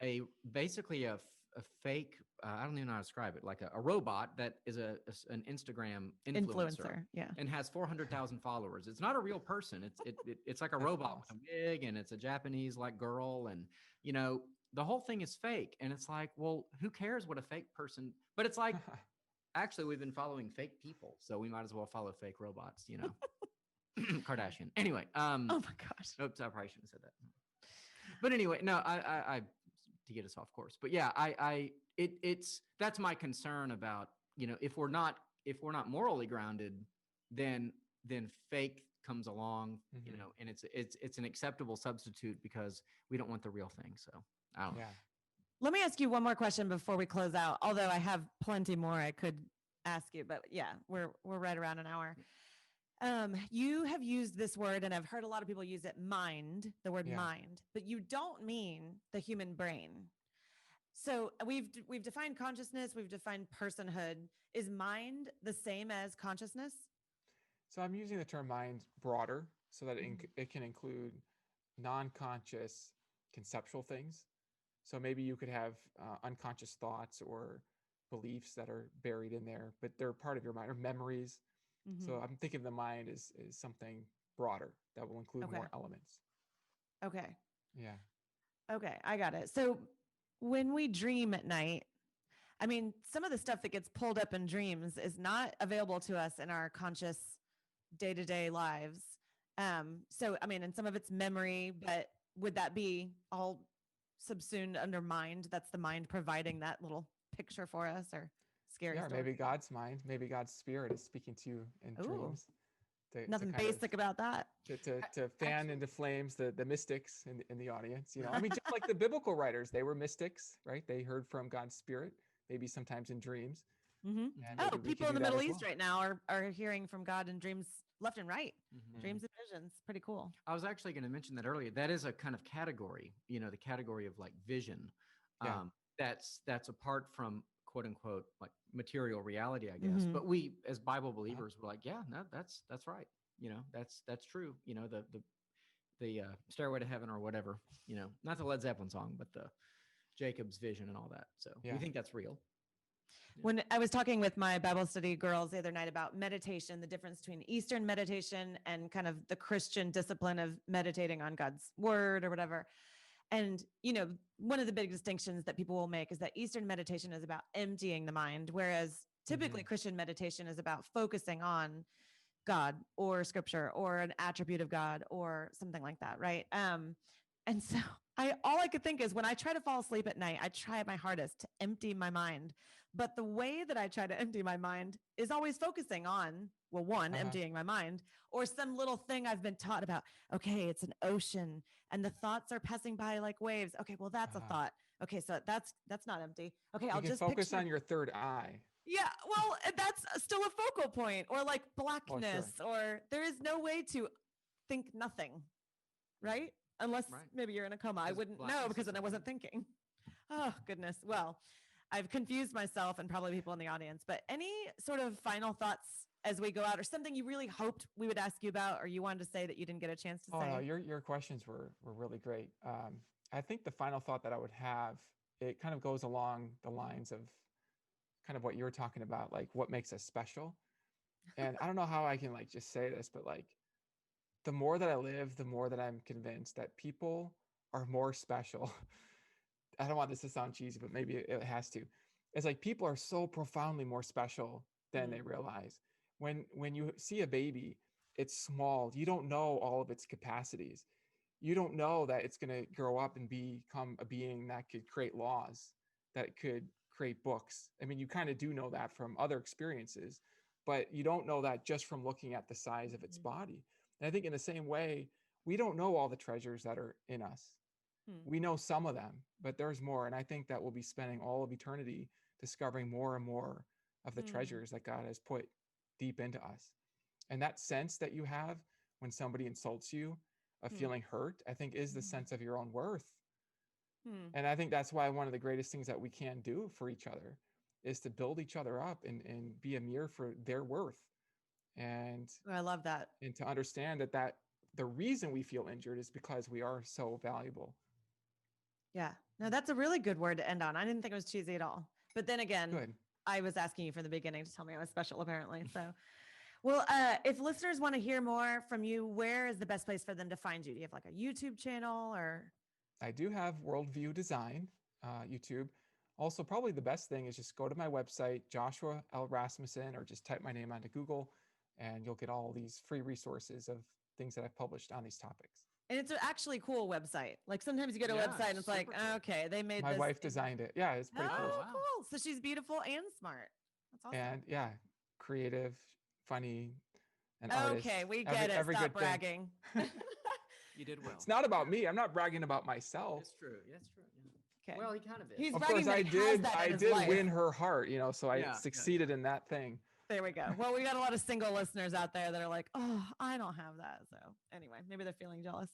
a basically a fake. I don't even know how to describe it. Like a robot that is an Instagram influencer. Yeah. And has 400,000 followers. It's not a real person. It's like a robot with a wig, and it's a Japanese like girl, and the whole thing is fake. And it's like, well, who cares what a fake person? But it's like, actually, we've been following fake people, so we might as well follow fake robots. Kardashian. Anyway, Oh my gosh. oops, I probably shouldn't have said that. But anyway, no, I to get us off course. But yeah, it's that's my concern about, if we're not morally grounded, then fake comes along, and it's an acceptable substitute because we don't want the real thing. So I don't know. Yeah. Let me ask you one more question before we close out. Although I have plenty more I could ask you, but yeah, we're right around an hour. You have used this word, and I've heard a lot of people use it, mind, the word Yeah. mind, but you don't mean the human brain. So we've defined consciousness, we've defined personhood. Is mind the same as consciousness? So I'm using the term mind broader so that Mhm. it can include non-conscious conceptual things. So maybe you could have unconscious thoughts or beliefs that are buried in there, but they're part of your mind, or memories. Mhm. So I'm thinking of the mind is something broader that will include Okay. more elements. Okay. Yeah. Okay, I got it. So when we dream at night, I mean, some of the stuff that gets pulled up in dreams is not available to us in our conscious day-to-day lives. So I mean, and some of it's memory, but would that be all subsumed under mind? That's the mind providing that little picture for us, or scary Yeah, or story. maybe God's mind, maybe God's spirit is speaking to you in Ooh, dreams to nothing kind of basic about that. to fan Actually, into flames the mystics in the audience. I mean, just like the biblical writers, they were mystics, right? They heard from God's spirit, maybe sometimes in dreams. Mm-hmm. And Oh, maybe we people can in do the that Middle as East well. right now are hearing from God in dreams left and right. Mhm. Dreams and visions. Pretty cool. I was actually going to mention that earlier. That is a kind of category, the category of like vision. Yeah. That's apart from quote unquote like material reality, I guess. Mhm. But we as Bible believers were like, yeah, no, that's right. That's true. The Stairway to Heaven or whatever, not the Led Zeppelin song, but the Jacob's vision and all that. So Yeah. we think that's real. When I was talking with my Bible study girls the other night about meditation, the difference between Eastern meditation and kind of the Christian discipline of meditating on God's word or whatever. And, one of the big distinctions that people will make is that Eastern meditation is about emptying the mind, whereas typically Christian meditation is about focusing on God or scripture or an attribute of God or something like that. Right. And so all I could think is when I try to fall asleep at night, I try my hardest to empty my mind. But the way that I try to empty my mind is always focusing on, well, one, emptying my mind, or some little thing I've been taught about. Okay, it's an ocean and the thoughts are passing by like waves. Okay, well, that's a thought. Okay, so that's not empty. Okay, I'll just focus picture on your third eye. Yeah, well, that's still a focal point, or like blackness, or there is no way to think nothing, right? Unless maybe you're in a coma. I wouldn't know because then I wasn't thinking. Oh, goodness. Well, I've confused myself and probably people in the audience, but any sort of final thoughts as we go out, or something you really hoped we would ask you about, or you wanted to say that you didn't get a chance to say? No, your questions were really great. I think the final thought that I would have, it kind of goes along the lines of kind of what you were talking about, like what makes us special. And I don't know how I can like just say this, but like the more that I live, the more that I'm convinced that people are more special. I don't want this to sound cheesy, but maybe it has to. It's like people are so profoundly more special than they realize. When you see a baby, it's small. You don't know all of its capacities. You don't know that it's going to grow up and become a being that could create laws, that could create books. I mean, you kind of do know that from other experiences, but you don't know that just from looking at the size of its body. And I think in the same way, we don't know all the treasures that are in us. We know some of them, but there's more. And I think that we'll be spending all of eternity discovering more and more of the treasures that God has put deep into us. And that sense that you have when somebody insults you, of feeling hurt, I think is the sense of your own worth. And I think that's why one of the greatest things that we can do for each other is to build each other up and be a mirror for their worth. And I love that. And to understand that the reason we feel injured is because we are so valuable. Yeah. No, that's a really good word to end on. I didn't think it was cheesy at all. But then again, I was asking you from the beginning to tell me I was special, apparently. So, well, if listeners want to hear more from you, where is the best place for them to find you? Do you have like a YouTube channel or? I do have Worldview Design, YouTube. Also, probably the best thing is just go to my website, Joshua L. Rasmussen, or just type my name onto Google, and you'll get all these free resources of things that I've published on these topics. And it's actually cool website. Like sometimes you go to a website and it's like, okay, they made my this. My wife designed it. Yeah, it's pretty cool. Oh, cool. So she's beautiful and smart. That's awesome. And yeah, creative, funny, and artist. Okay, we get it. Stop bragging. You did well. It's not about me. I'm not bragging about myself. It's true. That's true. Yeah. Okay. Well, he kind of is. He's of course, I did win her heart, so I succeeded in that thing. There we go. Well, we got a lot of single listeners out there that are like, oh, I don't have that. So anyway, maybe they're feeling jealous.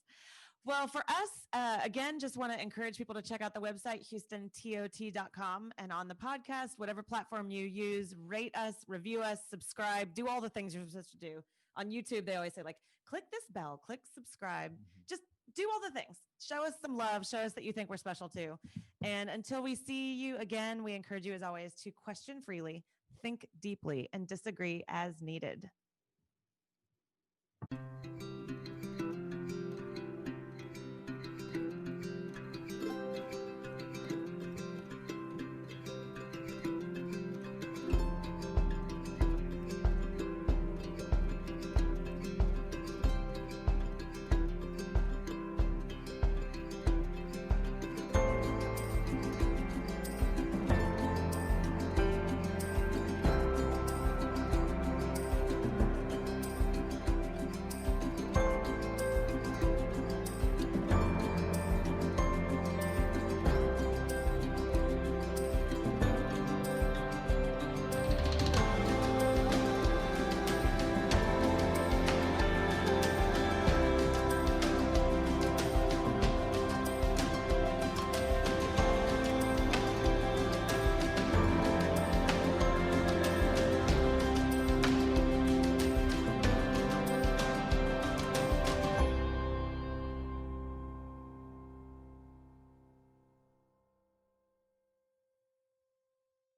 Well, for us, again, just want to encourage people to check out the website, HoustonTOT.com. And on the podcast, whatever platform you use, rate us, review us, subscribe, do all the things you're supposed to do. On YouTube, they always say, like, click this bell, click subscribe. Just do all the things. Show us some love. Show us that you think we're special too. And until we see you again, we encourage you, as always, to question freely, think deeply, and disagree as needed.